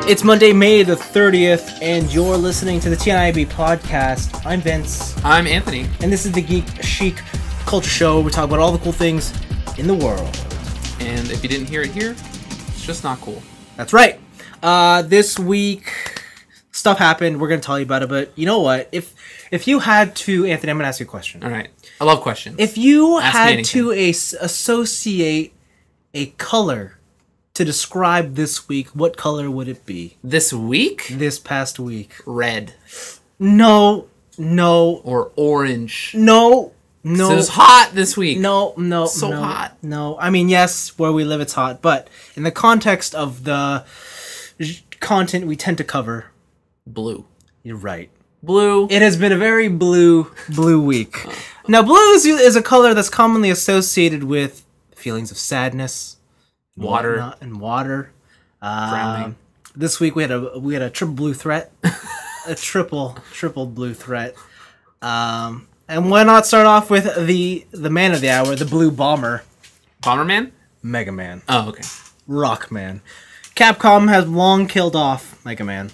It's Monday, May the 30th, and you're listening to the TNIAB Podcast. I'm Vince. I'm Anthony. And this is the Geek Chic Culture Show. We talk about all the cool things in the world. And if you didn't hear it here, it's just not cool. That's right. This week, stuff happened. We're going to tell you about it, but you know what? If you had to... Anthony, I'm going to ask you a question. All right. I love questions. If you had to associate a color to describe this week, what color would it be? This week? This past week. Red. No. Or orange. No. It was hot this week. No. Hot. No. I mean, yes, where we live it's hot, but in the context of the content we tend to cover... Blue. You're right. Blue. It has been a very blue week. Now, blue is a color that's commonly associated with feelings of sadness, water. Drowning. This week we had a triple blue threat, a triple blue threat. And why not start off with the man of the hour, the Blue Bomber, Bomberman? MEGAMAN. Oh, okay. Rockman. Capcom has long killed off MEGAMAN.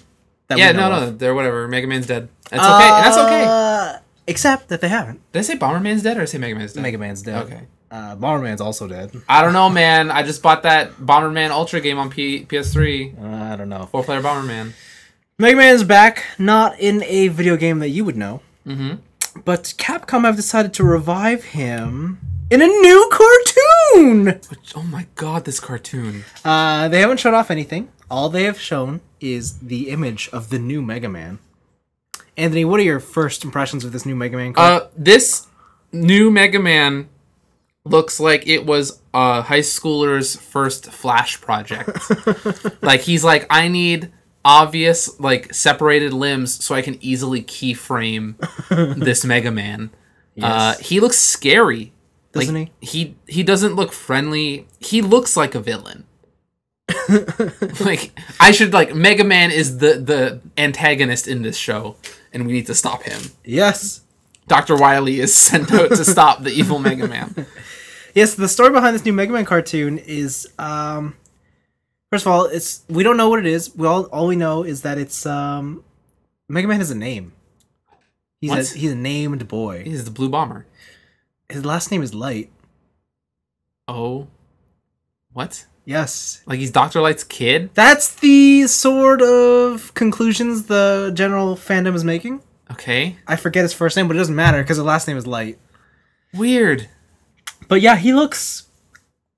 Yeah, no, they're whatever. Megaman's dead. That's okay. That's okay. Except that they haven't. Did I say Bomberman's dead or did I say Megaman's dead? MEGAMAN's dead. Okay. Bomberman's also dead. I don't know, man. I just bought that Bomberman Ultra game on PS3. I don't know. 4-player Bomberman. MEGAMAN's back, not in a video game that you would know. Mm-hmm. But Capcom have decided to revive him in a new cartoon! Oh my god, this cartoon. They haven't shown off anything. All they have shown is the image of the new MEGAMAN. Anthony, what are your first impressions of this new MEGAMAN cartoon? This new MEGAMAN looks like it was a high schooler's first Flash project. Like, he's like, I need obvious, like, separated limbs so I can easily keyframe this MEGAMAN. Yes. He looks scary. Doesn't he? He doesn't look friendly. He looks like a villain. Like, MEGAMAN is the antagonist in this show, and we need to stop him. Yes. Dr. Wily is sent out to stop the evil MEGAMAN. Yes, the story behind this new MEGAMAN cartoon is, first of all, we don't know what it is. All we know is that it's MEGAMAN has a name. He's a named boy. He's the Blue Bomber. His last name is Light. Oh, what? Yes. Like he's Dr. Light's kid? That's the sort of conclusions the general fandom is making. Okay. I forget his first name, but it doesn't matter because his last name is Light. Weird. But yeah, he looks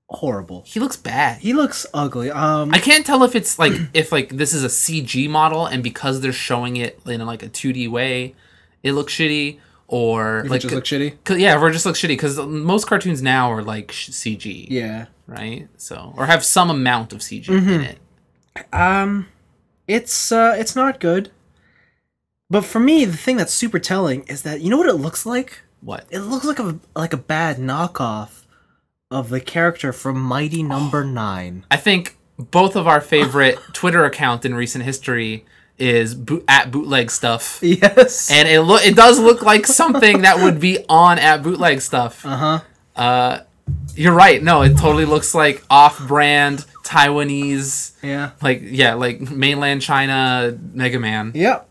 horrible. He looks bad. He looks ugly. I can't tell if it's like if this is a CG model and because they're showing it in like a 2D way, it looks shitty. Or like, just look shitty? Yeah, or just look shitty because most cartoons now are like CG. Yeah. Right? So, or have some amount of CG in it. It's not good. But for me, the thing that's super telling is that, you know what it looks like? What? It looks like a bad knockoff of the character from Mighty Number 9. I think both of our favorite Twitter account in recent history is at Bootleg Stuff. Yes. And it does look like something that would be on at Bootleg Stuff. Uh-huh. You're right. No, it totally looks like off-brand Taiwanese. Yeah. Like mainland China MEGAMAN. Yep.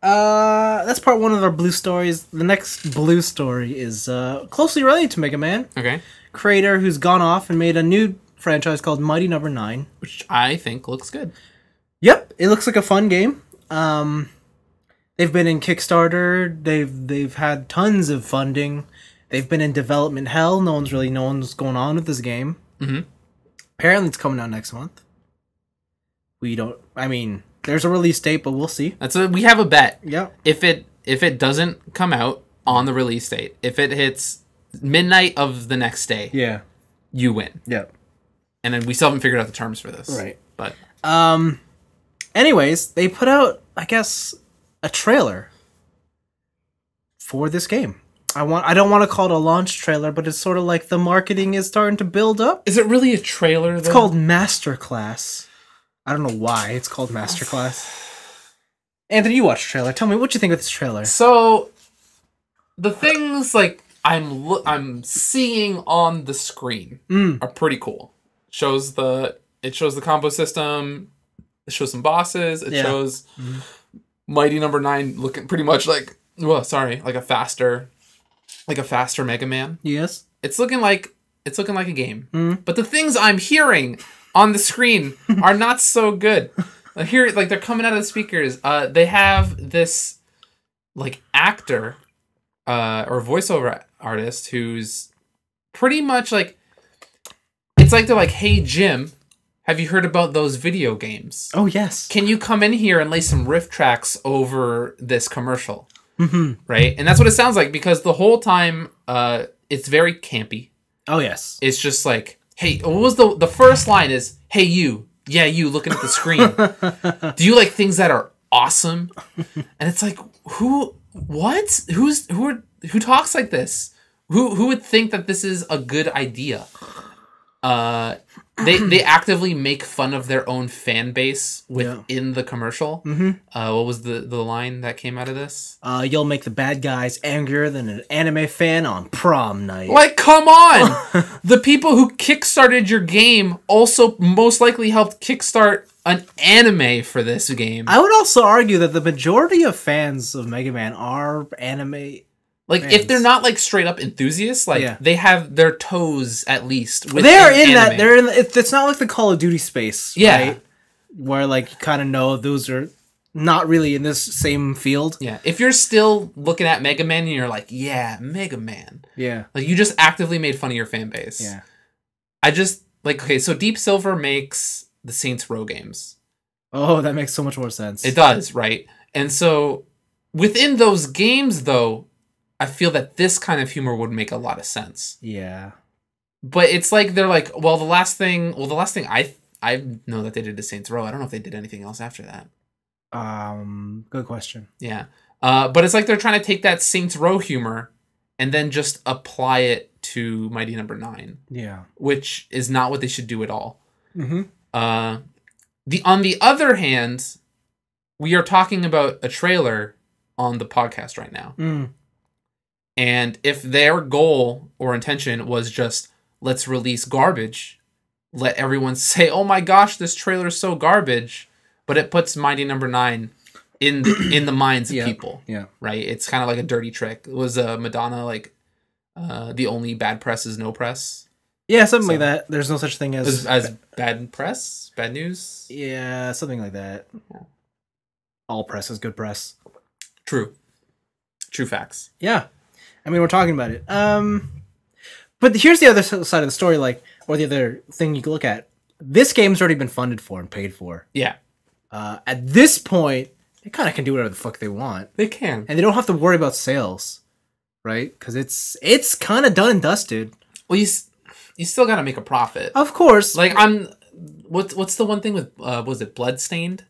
That's part one of our blue stories. The next blue story is closely related to MEGAMAN. Okay. Creator who's gone off and made a new franchise called Mighty Number 9. Which I think looks good. Yep, it looks like a fun game. They've been in Kickstarter. They've had tons of funding. They've been in development hell. No one's really known what's going on with this game. Mm-hmm. Apparently, it's coming out next month. There's a release date, but we'll see. We have a bet. Yeah. If it doesn't come out on the release date, if it hits midnight of the next day, yeah, you win. Yeah. And then we still haven't figured out the terms for this. Right. But anyways, they put out, I guess, a trailer for this game. I don't want to call it a launch trailer, but it's sort of like the marketing is starting to build up. Is it really a trailer, though? It's called Masterclass. I don't know why it's called Masterclass. Anthony, you watched the trailer. Tell me, what you think of this trailer? So, the things like I'm seeing on the screen are pretty cool. It shows the combo system. It shows some bosses. It Yeah. shows Mighty Number 9 looking pretty much like, like a faster Mega Man. Yes. It's looking like a game. But the things I'm hearing on the screen are not so good. Here, like they're coming out of the speakers. They have this like actor or voiceover artist who's pretty much like, it's like they're like, hey Jim, have you heard about those video games? Oh yes. Can you come in here and lay some riff tracks over this commercial? Right? And that's what it sounds like, because the whole time it's very campy. Oh yes. It's just like, hey, what was the first line is, hey you, yeah, you looking at the screen. Do you like things that are awesome? And it's like, who talks like this? Who would think that this is a good idea? They actively make fun of their own fan base within the commercial. What was the line that came out of this? You'll make the bad guys angrier than an anime fan on prom night. Like, come on! The people who kickstarted your game also most likely helped kickstart an anime for this game. I would also argue that the majority of fans of Mega Man are anime. Like, fans. if they're not like straight up enthusiasts, like they have their toes at least. They're in that. They're in. It's not like the Call of Duty space, right? Where like you kind of know those are not really in this same field. Yeah. If you're still looking at Mega Man and you're like, yeah, Mega Man. Yeah. Like you just actively made fun of your fan base. Yeah. I just like, okay, so Deep Silver makes the Saints Row games. Oh, that makes so much more sense. It does, right? And so within those games, though, I feel that this kind of humor would make a lot of sense. Yeah. But it's like they're like, well, the last thing I know that they did is Saints Row. I don't know if they did anything else after that. Good question. Yeah. But it's like they're trying to take that Saints Row humor and then just apply it to Mighty Number 9. Yeah. Which is not what they should do at all. On the other hand, we are talking about a trailer on the podcast right now. And if their goal or intention was just, let's release garbage, let everyone say, oh my gosh, this trailer is so garbage, but it puts Mighty Number 9 in the minds of people. Yeah. Right? It's kind of like a dirty trick. It was Madonna, like, the only bad press is no press. Yeah, something like that. There's no such thing as bad press? Bad news? Yeah, something like that. All press is good press. True facts. Yeah. I mean, we're talking about it. But here's the other side of the story, like, or the other thing you can look at. This game's already been funded for and paid for. Yeah. At this point, they kind of can do whatever the fuck they want. They can. And they don't have to worry about sales, right? Because it's kind of done and dusted. Well, you still got to make a profit. Of course. Like, what's the one thing with, was it Bloodstained?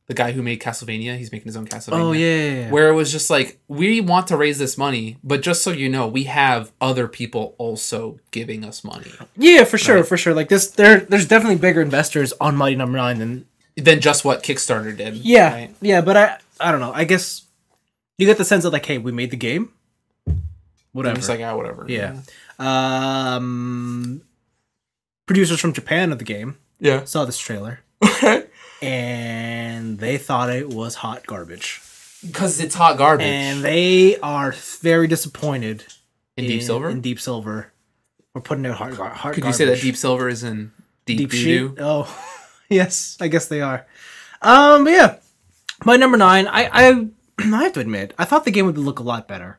The guy who made Castlevania, he's making his own Castlevania. Oh, yeah. Where it was just like, we want to raise this money, but just so you know, we have other people also giving us money. Yeah, for sure, for sure. Like this, there's definitely bigger investors on Mighty Number 9 than just what Kickstarter did. Yeah, right? Yeah, but I don't know. I guess you get the sense of like, hey, we made the game. Whatever. Just like, whatever. Yeah. Producers from Japan of the game. Yeah. Saw this trailer. Okay. And they thought it was hot garbage. Because it's hot garbage. And they are very disappointed in Deep Silver? In Deep Silver. We're putting out hot garbage. Could you say that Deep Silver is in Deep Doo-doo? Oh, yes. I guess they are. But yeah. My number 9, I have to admit, I thought the game would look a lot better.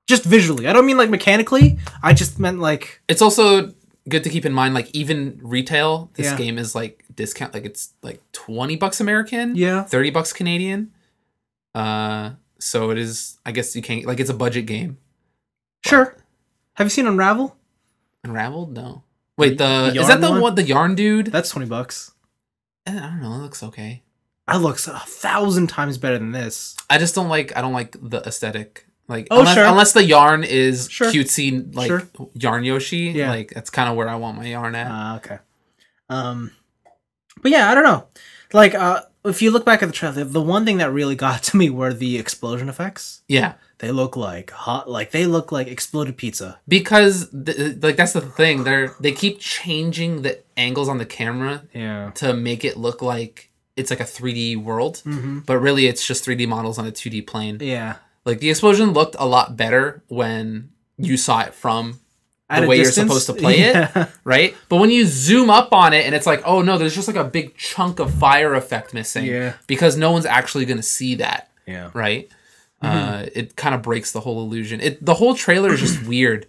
Just visually. I don't mean like mechanically. I just meant like... It's also good to keep in mind, like, even retail, this game is like discount, like it's like $20 American, $30 Canadian. So it is, I guess you can't, like, it's a budget game. Sure. Have you seen Unravel? Unraveled? No. Wait, is that the one, the yarn dude? That's $20. I don't know, it looks okay. It looks 1,000 times better than this. I just don't like the aesthetic. Like, sure. Unless the yarn is cutesy, like Yarn Yoshi, like that's kind of where I want my yarn at. Okay. But yeah, I don't know. Like, if you look back at the trailer, the one thing that really got to me were the explosion effects. Yeah. They look like they look like exploded pizza. Because that's the thing. They keep changing the angles on the camera to make it look like it's like a 3D world, but really it's just 3D models on a 2D plane. Yeah. Like the explosion looked a lot better when you saw it from the way distance? You're supposed to play it, right? But when you zoom up on it and it's like, oh no, there's just like a big chunk of fire effect missing because no one's actually going to see that, right? It kind of breaks the whole illusion. The whole trailer is just weird.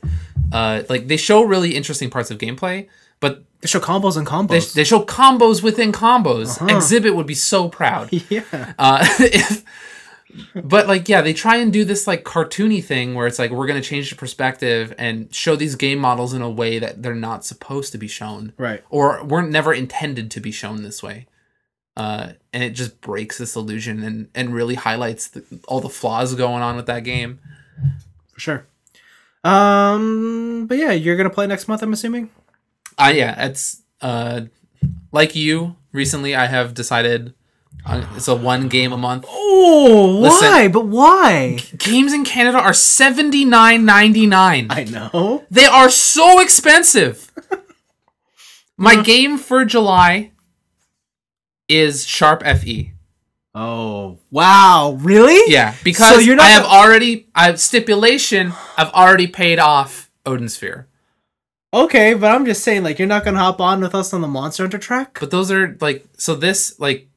Like they show really interesting parts of gameplay, but they show combos and combos. They show combos within combos. Exhibit would be so proud. But like, yeah, they try and do this like cartoony thing where it's like, we're going to change the perspective and show these game models in a way that they're not supposed to be shown. Right. Or weren't never intended to be shown this way. And it just breaks this illusion and really highlights all the flaws going on with that game. For sure. But yeah, you're going to play next month, I'm assuming? Yeah, it's like you recently, I have decided it's a 1 game a month. Oh, why? But why? Games in Canada are $79.99. I know. They are so expensive. My game for July is Sharp FE. Oh, wow. Really? Yeah, because so you're not I've already paid off Odin Sphere. Okay, but I'm just saying, like, you're not going to hop on with us on the Monster Hunter track? But those are, like, so this, like,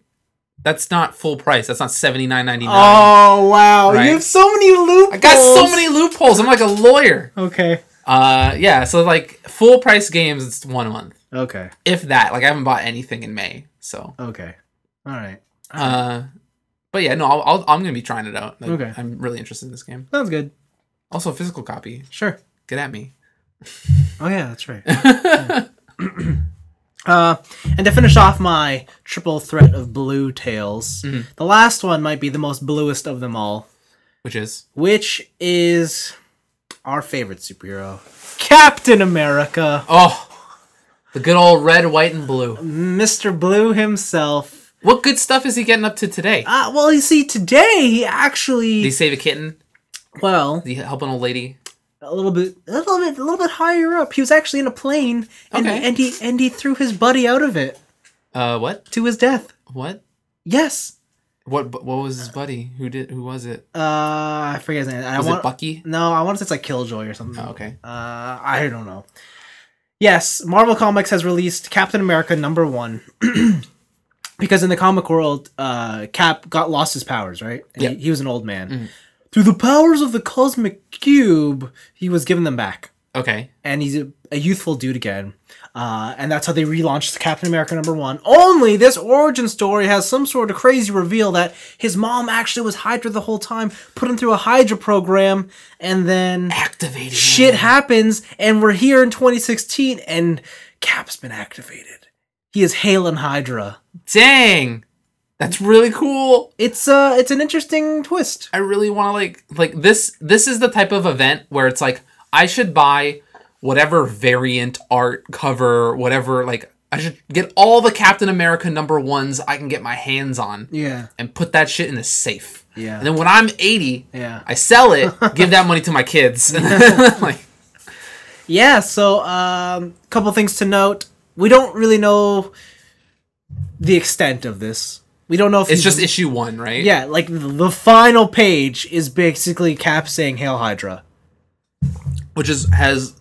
that's not full price. That's not $79.99. Oh, wow. Right? You have so many loopholes. I got so many loopholes. I'm like a lawyer. Okay. Yeah, so, like, full price games, it's 1 a month. Okay. If that. Like, I haven't bought anything in May, so. Okay. All right. But yeah, no, I'm going to be trying it out. Like, okay. I'm really interested in this game. Sounds good. Also, a physical copy. Sure. Get at me. Oh, yeah, that's right. And to finish off my triple threat of blue tales, the last one might be the most bluest of them all. Which is our favorite superhero, Captain America. Oh, the good old red, white, and blue. Mr. Blue himself. What good stuff is he getting up to today? Well, you see, today he actually... Did he save a kitten? Well... Did he help an old lady? A little bit higher up. He was actually in a plane, and he threw his buddy out of it. What? To his death. What? Yes. What was his buddy? Who was it? I forget his name. Was it Bucky? No, I want to say it's like Killjoy or something. Oh, okay. I don't know. Yes, Marvel Comics has released Captain America #1 because in the comic world, Cap lost his powers, right? And he was an old man. Mm-hmm. Through the powers of the Cosmic Cube, he was given them back. Okay. And he's a youthful dude again. And that's how they relaunched Captain America #1. Only this origin story has some sort of crazy reveal that his mom actually was Hydra the whole time, put him through a Hydra program, and then... activated. Shit happens, and we're here in 2016, and Cap's been activated. He is hailing Hydra. Dang! That's really cool. It's an interesting twist. I really want to like this. This is the type of event where it's like I should buy whatever variant art cover, whatever. Like I should get all the Captain America #1s I can get my hands on. Yeah. And put that shit in a safe. Yeah. And then when I'm 80, I sell it, give that money to my kids. Like. Yeah. So, couple things to note. We don't really know the extent of this. We don't know if it's just issue 1, right? Yeah, like the final page is basically Cap saying "Hail Hydra," which has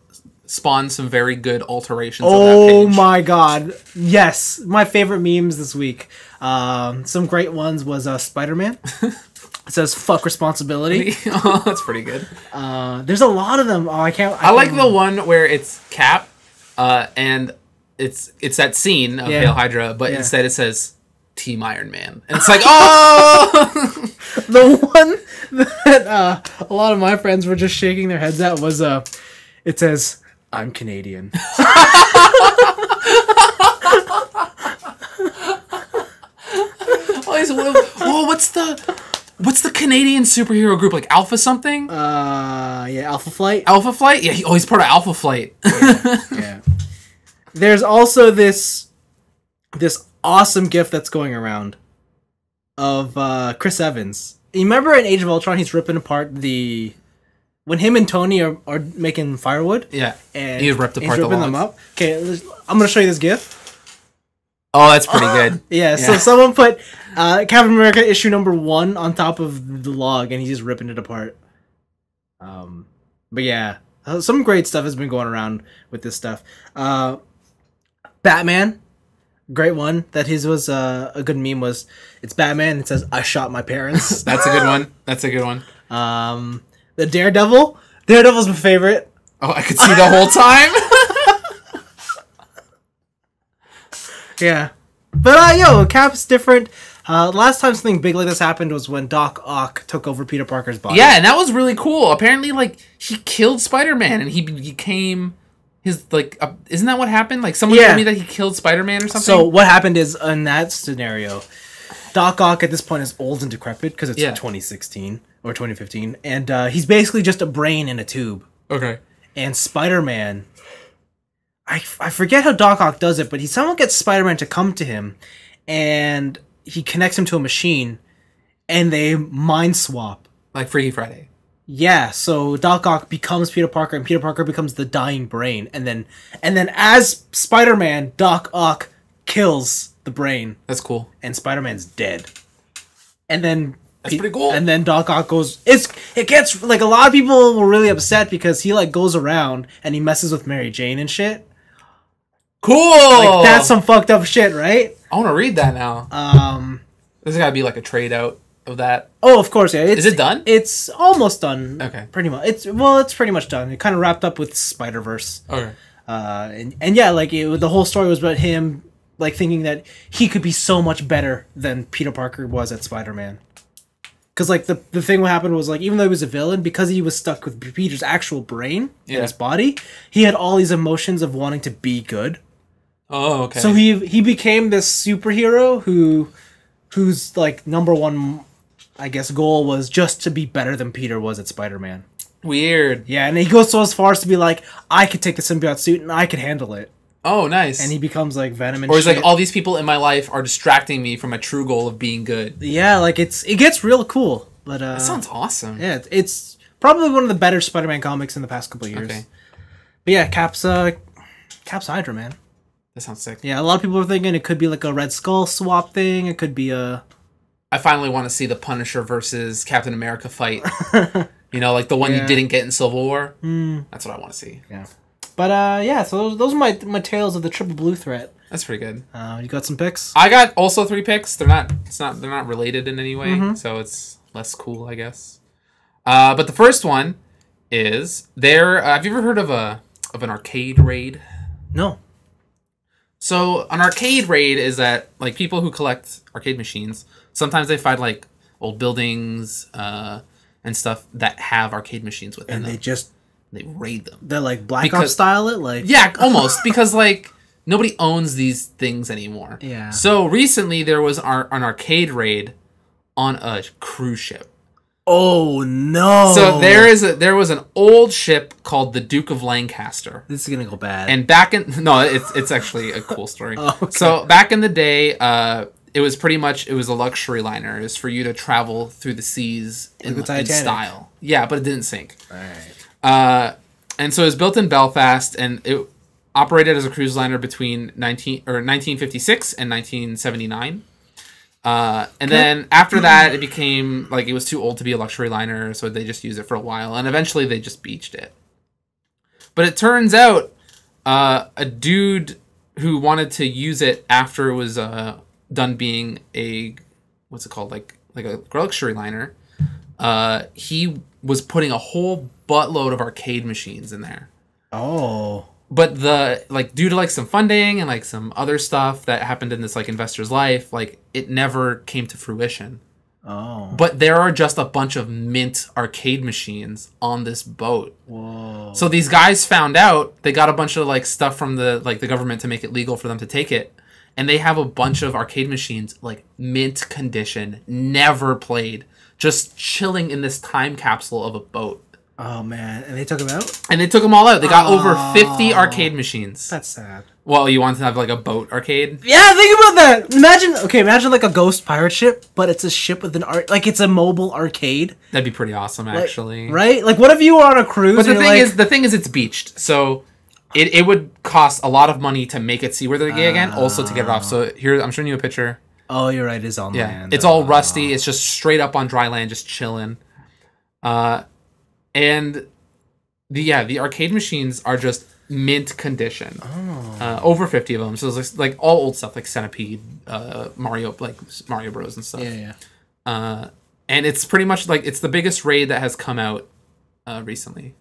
spawned some very good alterations. Of that page. Oh my god! Yes, my favorite memes this week. Some great ones was Spider-Man. It says "fuck responsibility." Oh, that's pretty good. There's a lot of them. Oh, I can't. I like the one where it's Cap, and it's that scene of Hail Hydra, but instead it says Team Iron Man. And it's like, oh! The one that a lot of my friends were just shaking their heads at was, it says, I'm Canadian. What's the Canadian superhero group? Like Alpha something? Alpha Flight. Alpha Flight? Yeah, he's part of Alpha Flight. Yeah. There's also this awesome GIF that's going around of Chris Evans. You remember in Age of Ultron, he's ripping apart when him and Tony are making firewood. Yeah, and he ripped apart ripping them up. Okay, I'm gonna show you this GIF. Oh, that's pretty good. Yeah, so someone put Captain America issue number 1 on top of the log, and he's just ripping it apart. But yeah, some great stuff has been going around with this stuff. Batman, great one. That his was a good meme was, it's Batman. It says, "I shot my parents." That's a good one. That's a good one. The Daredevil's my favorite. Oh, I could see the whole time. Yeah, but Cap's different. Last time something big like this happened was when Doc Ock took over Peter Parker's body. Yeah, and that was really cool. Apparently, like, he killed Spider-Man, and he became his, like, isn't that what happened? Like, someone told me that he killed Spider-Man or something? So, what happened is, in that scenario, Doc Ock at this point is old and decrepit, because it's 2016, or 2015, and he's basically just a brain in a tube. Okay. And Spider-Man, I forget how Doc Ock does it, but someone gets Spider-Man to come to him, and he connects him to a machine, and they mind swap. Like Freaky Friday. Yeah, so Doc Ock becomes Peter Parker, and Peter Parker becomes the dying brain, and then as Spider-Man, Doc Ock kills the brain. That's cool. And Spider-Man's dead. And then that's pretty cool. And then Doc Ock goes. It gets like, a lot of people were really upset because he like goes around and he messes with Mary Jane and shit. Cool. Like, that's some fucked up shit, right? I want to read that now. There's got to be like a trade out of that. Oh, of course, yeah. Is it done? It's almost done. Okay. Pretty much. It's pretty much done. It kind of wrapped up with Spider-Verse. Okay. And yeah, like the whole story was about him like thinking that he could be so much better than Peter Parker was at Spider-Man. Because like the thing what happened was, like, even though he was a villain, because he was stuck with Peter's actual brain in his body, he had all these emotions of wanting to be good. Oh, okay. So he became this superhero whose like number one, I guess, goal was just to be better than Peter was at Spider-Man. Weird. Yeah, and he goes so as far as to be like, I could take the symbiote suit and I could handle it. Oh, nice. And he becomes like Venom and Or he's shit. like, all these people in my life are distracting me from my true goal of being good. Yeah, like it gets real cool. But that sounds awesome. Yeah, it's probably one of the better Spider-Man comics in the past couple of years. Okay. But yeah, Cap's Hydra, man. That sounds sick. Yeah, a lot of people are thinking it could be like a Red Skull swap thing. It could be a... I finally want to see the Punisher versus Captain America fight. You know, like the one you didn't get in Civil War. That's what I want to see. Yeah. But yeah, so those are my tales of the Triple Blue Threat. That's pretty good. You got some picks? I got also 3 picks. They're not related in any way, so it's less cool, I guess. But the first one is have you ever heard of an arcade raid? No. So an arcade raid is that, like, people who collect arcade machines, sometimes they find like old buildings and stuff that have arcade machines within them. And they raid them. They're like Black Ops style it? Like, yeah, almost. Because like nobody owns these things anymore. Yeah. So recently there was an arcade raid on a cruise ship. Oh no! So there was an old ship called the Duke of Lancaster. This is gonna go bad. And it's actually a cool story. Oh, okay. So back in the day, it was a luxury liner. It was for you to travel through the seas in style. Yeah, but it didn't sink. Right. And so it was built in Belfast, and it operated as a cruise liner between 1956 and 1979. And then after that, it became like it was too old to be a luxury liner, so they just used it for a while, and eventually they just beached it. But it turns out a dude who wanted to use it after it was done being a a luxury liner, he was putting a whole buttload of arcade machines in there. Oh. But due to like some funding and like some other stuff that happened in this like investor's life, like it never came to fruition. Oh. But there are just a bunch of mint arcade machines on this boat. Whoa. So these guys found out, they got a bunch of like stuff from the government to make it legal for them to take it. And they have a bunch of arcade machines, like mint condition, never played, just chilling in this time capsule of a boat. Oh man, and they took them out. And they took them all out. They got over 50 arcade machines. That's sad. Well, you want to have like a boat arcade? Yeah, think about that. Imagine like a ghost pirate ship, but it's a ship with like it's a mobile arcade. That'd be pretty awesome, actually. Right? Like, what if you were on a cruise? But the thing is, it's beached, so it would cost a lot of money to make it seaworthy again, also to get it off. So here, I'm showing you a picture. Oh, you're right. It's on land. It's all rusty. It's just straight up on dry land, just chilling. And the arcade machines are just mint condition. Over 50 of them. So it's like all old stuff, like Centipede, Mario Bros and stuff. Yeah. And it's pretty much like it's the biggest raid that has come out recently.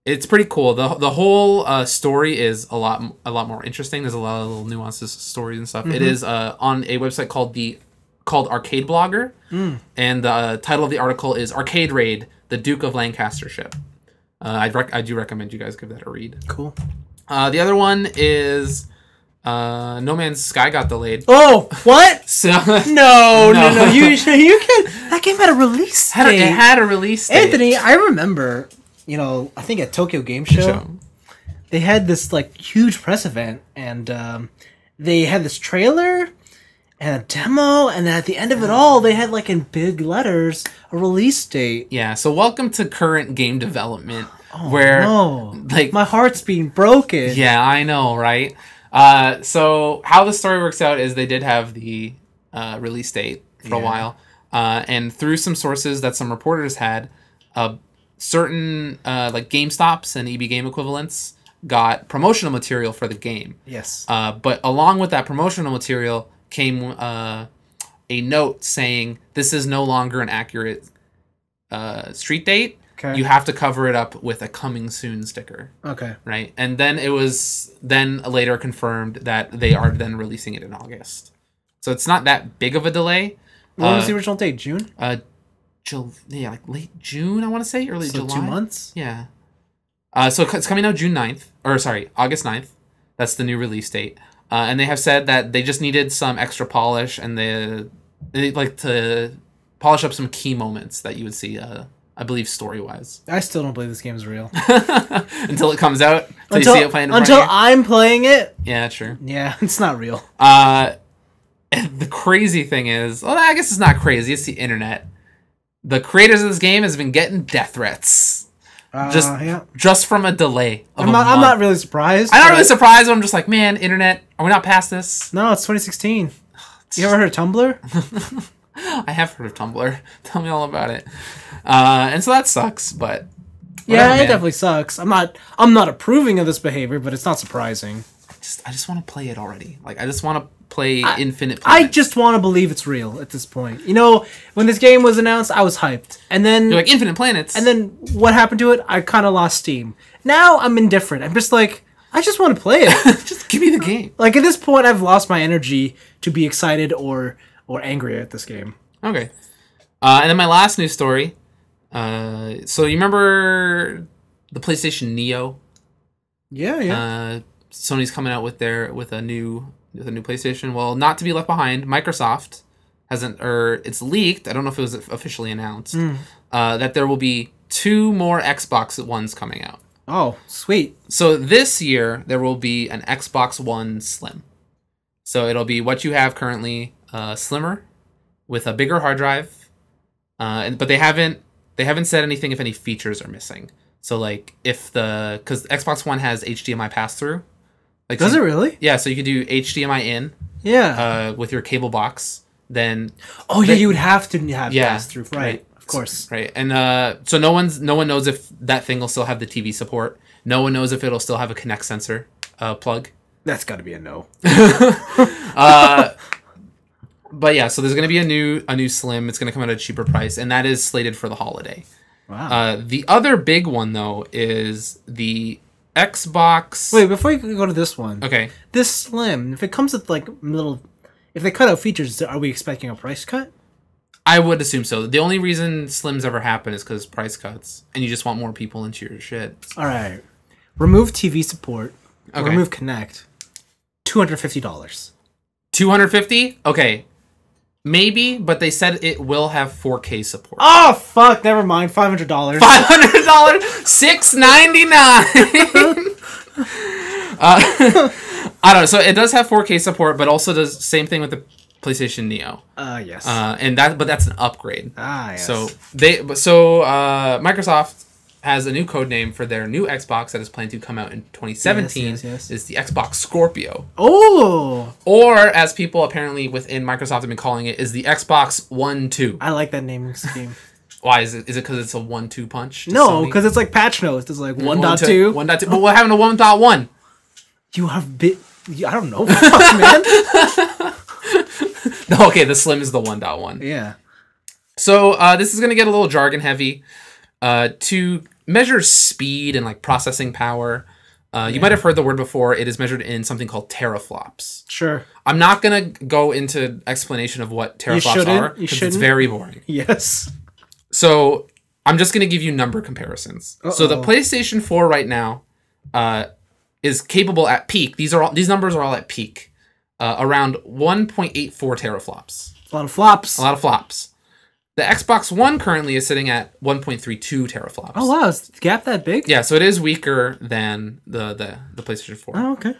It's pretty cool. The whole story is a lot more interesting. There's a lot of little nuances, stories and stuff. It is on a website called Arcade Blogger, and the title of the article is "Arcade Raid: The Duke of Lancaster Ship." I do recommend you guys give that a read. Cool. The other one is No Man's Sky got delayed. Oh, what? So no. You can. That game had a release date. It had a release date. Anthony, I remember. I think at Tokyo Game Show, they had this like huge press event, and they had this trailer and a demo, and then at the end of it all, they had like in big letters a release date. Yeah. So welcome to current game development, like my heart's being broken. Yeah, I know, right? So how the story works out is they did have the release date for a while, and through some sources that some reporters had, certain like GameStops and EB Game equivalents got promotional material for the game. Yes. But along with that promotional material came a note saying this is no longer an accurate street date. Okay. You have to cover it up with a coming soon sticker. Okay. Right? And then it was later confirmed that they are then releasing it in August. So it's not that big of a delay. When was the original date? June? Like late June, I want to say, early July. 2 months? Yeah. So it's coming out August 9th. That's the new release date. And they have said that they just needed some extra polish, and they like to polish up some key moments that you would see, I believe, story-wise. I still don't believe this game is real. Until it comes out. Until you see it playing until I'm playing it. Yeah, sure. Yeah, it's not real. And the crazy thing is, well, I guess it's not crazy. It's the internet. The creators of this game has been getting death threats, just from a delay. I'm not really surprised. I'm not really surprised. But I'm just like, man, internet, are we not past this? No, it's 2016. You ever heard of Tumblr? I have heard of Tumblr. Tell me all about it. And so that sucks, but whatever, it definitely sucks. I'm not approving of this behavior, but it's not surprising. I just want to play it already. Like, I just want to play Infinite Planets. I just want to believe it's real at this point. When this game was announced, I was hyped. And then... You're like, Infinite Planets. And then what happened to it? I kind of lost steam. Now I'm indifferent. I'm just like, I just want to play it. Just give me the game. Like, at this point, I've lost my energy to be excited or angry at this game. Okay. And then my last news story. So you remember the PlayStation Neo? Yeah. Sony's coming out with a new PlayStation. Well, not to be left behind, Microsoft it's leaked. I don't know if it was officially announced that there will be 2 more Xbox Ones coming out. Oh, sweet! So this year there will be an Xbox One Slim. So it'll be what you have currently, slimmer, with a bigger hard drive. But they haven't said anything if any features are missing. So like because Xbox One has HDMI pass through. Like, does it really? Yeah, so you could do HDMI in. Yeah. With your cable box, then. Oh yeah, you would have to have pass through, right? Of course. Right, and so no one knows if that thing will still have the TV support. No one knows if it'll still have a Kinect sensor plug. That's got to be a no. But yeah, so there's gonna be a new Slim. It's gonna come at a cheaper price, and that is slated for the holiday. Wow. The other big one though is the Xbox. Wait, before you go to this one. Okay. This Slim, if it comes with like if they cut out features, are we expecting a price cut? I would assume so. The only reason Slims ever happen is because price cuts, and you just want more people into your shit. All right. Remove TV support. Okay. Remove Kinect. $250. $250? Okay. Maybe, but they said it will have 4K support. Oh fuck! Never mind. $500. $500, $699. I don't know. So it does have 4K support, but also does same thing with the PlayStation Neo. Yes. But that's an upgrade. Yes. So Microsoft has a new code name for their new Xbox that is planned to come out in 2017. Yes. Is the Xbox Scorpio. Oh. Or as people apparently within Microsoft have been calling it, is the Xbox 1-2. I like that naming scheme. Why is it? Is it because it's a 1-2 punch? No, because it's like patch notes. It's like 1.2. 1.2. But what happened to 1.1? You have I don't know, fuck, man. No, okay, the Slim is the 1.1. Yeah. So this is gonna get a little jargon heavy. To measure speed and like processing power, you might have heard the word before. It is measured in something called teraflops. Sure. I'm not gonna go into explanation of what teraflops are because it's very boring. Yes. So I'm just gonna give you number comparisons. So the PlayStation 4 right now is capable at peak. These numbers are all at peak, around 1.84 teraflops. A lot of flops. A lot of flops. The Xbox One currently is sitting at 1.32 teraflops. Oh wow, is the gap that big? Yeah, so it is weaker than the PlayStation 4. Oh, okay.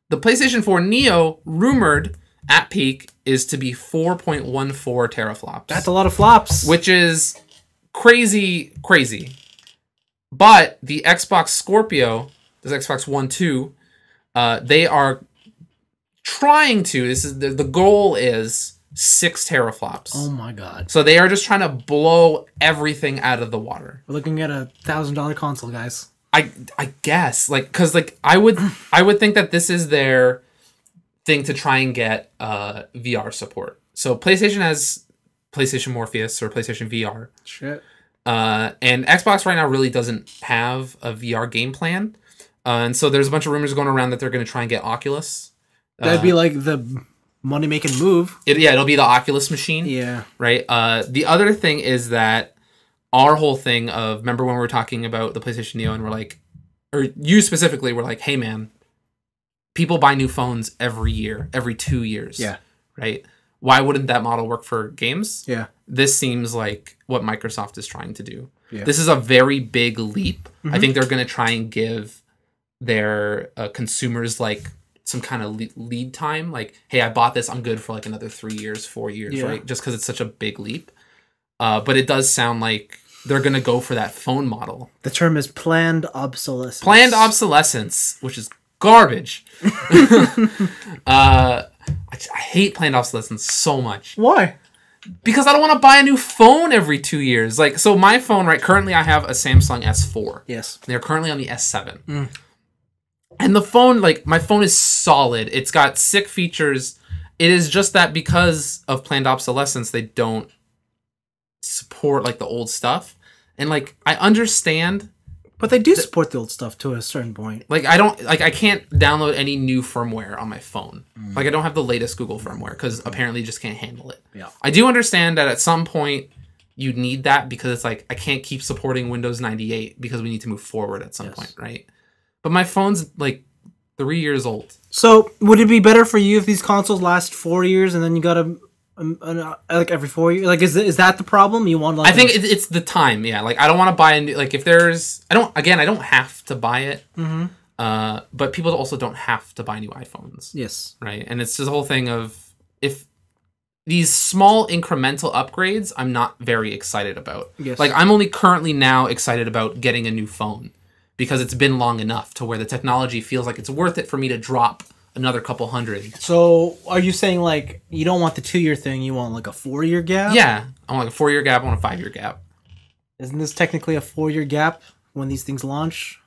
The PlayStation 4 Neo, rumored at peak, is to be 4.14 teraflops. That's a lot of flops. Which is crazy. But the Xbox Scorpio, this Xbox One 2, they are trying to, this is the goal is 6 teraflops. Oh my god. So they are just trying to blow everything out of the water. We're looking at $1,000 console, guys. I guess, like, because like I would think that this is their thing to try and get VR support. So PlayStation has PlayStation Morpheus or PlayStation VR. Shit. And Xbox right now really doesn't have a VR game plan. And so there's a bunch of rumors going around that they're going to try and get Oculus. That'd be like the money-making move. It'll be the Oculus machine. Yeah. Right? The other thing is that our whole thing of, remember when we were talking about the PlayStation Neo and we're like, or you specifically were like, hey man, people buy new phones every year, every 2 years. Yeah. Right? Why wouldn't that model work for games? Yeah. This seems like what Microsoft is trying to do. Yeah. This is a very big leap. I think they're going to try and give their consumers like some kind of lead time. Like, hey, I bought this. I'm good for like another 3 years, 4 years, right? Just because it's such a big leap. But it does sound like they're going to go for that phone model. The term is planned obsolescence. Planned obsolescence, which is garbage. I hate planned obsolescence so much. Why? Because I don't want to buy a new phone every 2 years. Like, so my phone, right, currently I have a Samsung S4. Yes. They're currently on the S7. And the phone, like, my phone is solid. It's got sick features. It is just that because of planned obsolescence, they don't support, like, the old stuff. And, like, I understand. But they do support the old stuff to a certain point. Like, I can't download any new firmware on my phone. Like, I don't have the latest Google firmware because apparently you just can't handle it. Yeah. I do understand that at some point you need that because it's like, I can't keep supporting Windows 98 because we need to move forward at some point, right? But my phone's like 3 years old. So would it be better for you if these consoles last 4 years and then you got to like every 4 years? Like, is that the problem? You want? Like, I think it's the time. Yeah, like I don't want to buy a new. Like if there's, I don't have to buy it. But people also don't have to buy new iPhones. Yes. Right, and it's just the whole thing of if these small incremental upgrades, I'm not very excited about. Yes. Like I'm only currently now excited about getting a new phone because it's been long enough to where the technology feels like it's worth it for me to drop another couple hundred. So are you saying like you don't want the 2 year thing, you want like a 4 year gap? Yeah, I want like a 4 year gap, I want a 5 year gap. Isn't this technically a 4 year gap when these things launch?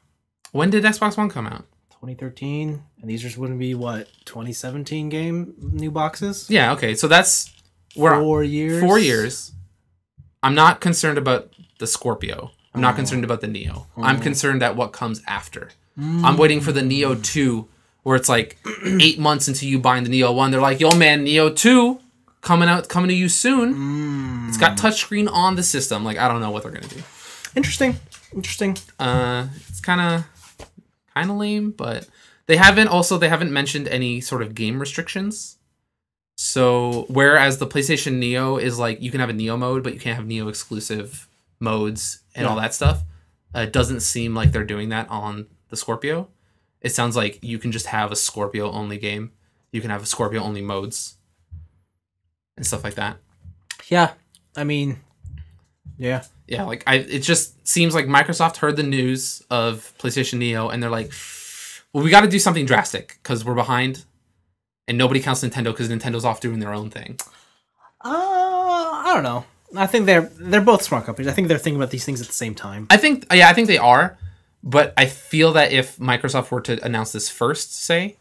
When did Xbox One come out? 2013, and these just wouldn't be what 2017 game new boxes. Yeah, okay, so that's 4 years. 4 years. I'm not concerned about the Scorpio. I'm not concerned about the Neo. I'm concerned at what comes after. I'm waiting for the Neo 2, where it's like 8 months into you buying the Neo 1. They're like, yo, man, Neo 2 coming to you soon. It's got touchscreen on the system. Like, I don't know what they're going to do. Interesting. It's kind of lame, but they haven't mentioned any sort of game restrictions. So whereas the PlayStation Neo is like you can have a Neo mode, but you can't have Neo exclusive modes and all that stuff. It doesn't seem like they're doing that on the Scorpio. It sounds like you can just have a Scorpio only game. You can have a Scorpio only modes and stuff like that. Yeah, I mean, yeah. Yeah, like it just seems like Microsoft heard the news of PlayStation Neo and they're like, well, we got to do something drastic because we're behind, and nobody counts Nintendo because Nintendo's off doing their own thing. I don't know. I think they're both smart companies. I think they're thinking about these things at the same time. I think they are, but I feel that if Microsoft were to announce this first, say,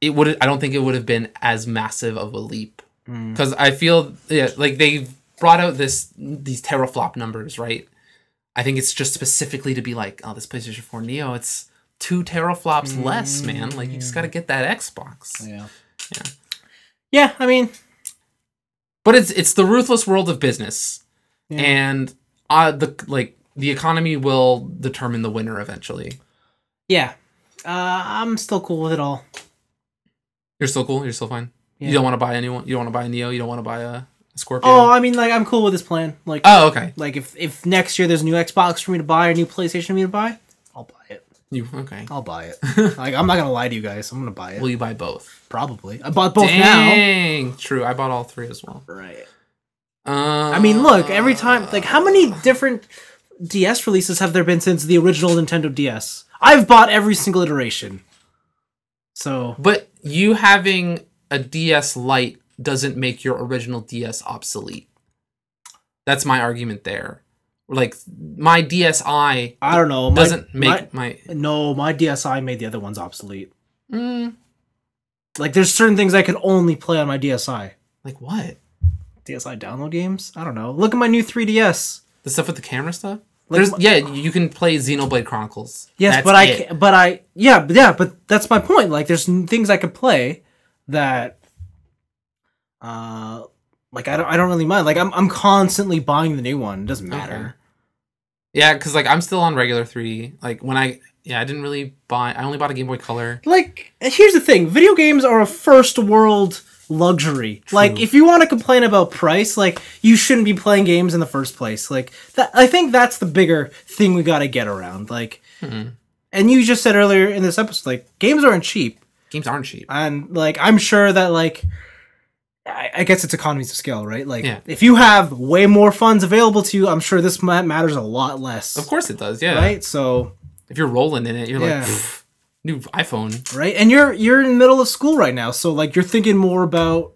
I don't think it would have been as massive of a leap because I feel like they've brought out these teraflop numbers, right? I think it's just specifically to be like, oh, this PlayStation 4 Neo, it's 2 teraflops less, man. Like, you just got to get that Xbox. Yeah, I mean... But it's the ruthless world of business. Yeah. And the economy will determine the winner eventually. Yeah. I'm still cool with it all. You're still cool? You're still fine? Yeah. You don't want to buy anyone? You don't want to buy a Neo? You don't want to buy a Scorpio? Oh, I mean, like, I'm cool with this plan. Like, oh, okay. Like, if next year there's a new Xbox for me to buy or a new PlayStation for me to buy, I'll buy it. Okay. I'll buy it. Like, I'm not going to lie to you guys. I'm going to buy it. Will you buy both? Probably. I bought both now. Dang. True. I bought all 3 as well. Right. I mean, look, every time... Like, how many different DS releases have there been since the original Nintendo DS? I've bought every single iteration. So... But you having a DS Lite doesn't make your original DS obsolete. That's my argument there. Like, my DSi... I don't know. Doesn't make my... No, my DSi made the other ones obsolete. Like, there's certain things I could only play on my DSi. Like what? DSi download games? I don't know. Look at my new 3DS. The stuff with the camera stuff? Like, you can play Xenoblade Chronicles. Yes, but that's my point. Like, there's things I could play that... Like, I don't really mind. Like, I'm constantly buying the new one. It doesn't matter. Okay. Yeah, because, like, I'm still on regular 3D. Like, I didn't really buy... I only bought a Game Boy Color. Like, here's the thing. Video games are a first world luxury. True. Like, if you want to complain about price, like, you shouldn't be playing games in the first place. Like, I think that's the bigger thing we got to get around. Like, and you just said earlier in this episode, like, games aren't cheap. Games aren't cheap. And, like, I'm sure that, like... I guess it's economies of scale, right? Like, if you have way more funds available to you, I'm sure this matters a lot less. Of course it does, yeah. Right? So... If you're rolling in it, you're like, new iPhone. Right? And you're in the middle of school right now, so, like, you're thinking more about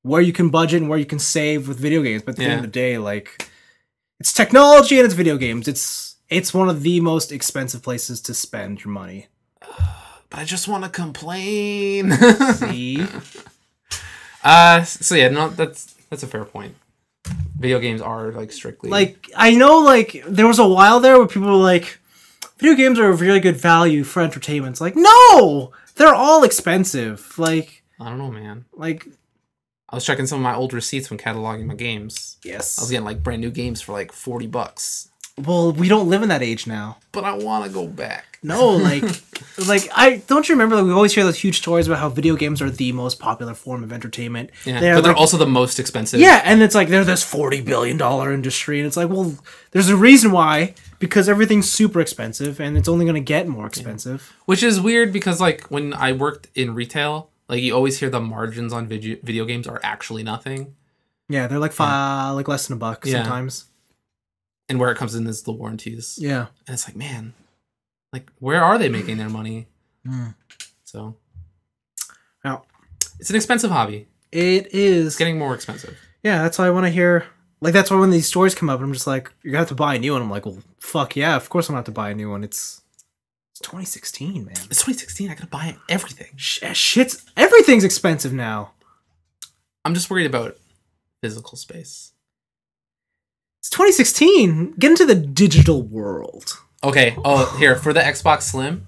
where you can budget and where you can save with video games. But at the end of the day, like, it's technology and it's video games. It's one of the most expensive places to spend your money. But I just want to complain. See? So yeah, no, that's a fair point. Video games are like strictly like, I know, like, there was a while there where people were like, video games are a really good value for entertainment. It's like, no, they're all expensive. Like, I don't know, man. Like, I was checking some of my old receipts when cataloging my games. Yes, I was getting like brand new games for like $40. Well, we don't live in that age now. But I want to go back. No, like, don't you remember, like, we always hear those huge stories about how video games are the most popular form of entertainment. Yeah, but they're also the most expensive. Yeah, and it's like, they're this $40 billion industry, and it's like, well, there's a reason why, because everything's super expensive, and it's only going to get more expensive. Yeah. Which is weird, because, like, when I worked in retail, like, you always hear the margins on video games are actually nothing. Yeah, they're like like less than $1 sometimes. And where it comes in is the warranties. Yeah. And it's like, man, like, where are they making their money? So, now, it's an expensive hobby. It is. It's getting more expensive. Yeah, that's why I want to hear. Like, that's why when these stories come up, I'm just like, you're going to have to buy a new one. I'm like, well, fuck yeah, of course I'm going to have to buy a new one. It's 2016, man. It's 2016. I got to buy everything. Everything's expensive now. I'm just worried about physical space. It's 2016. Get into the digital world. Okay. Oh, here, for the Xbox Slim,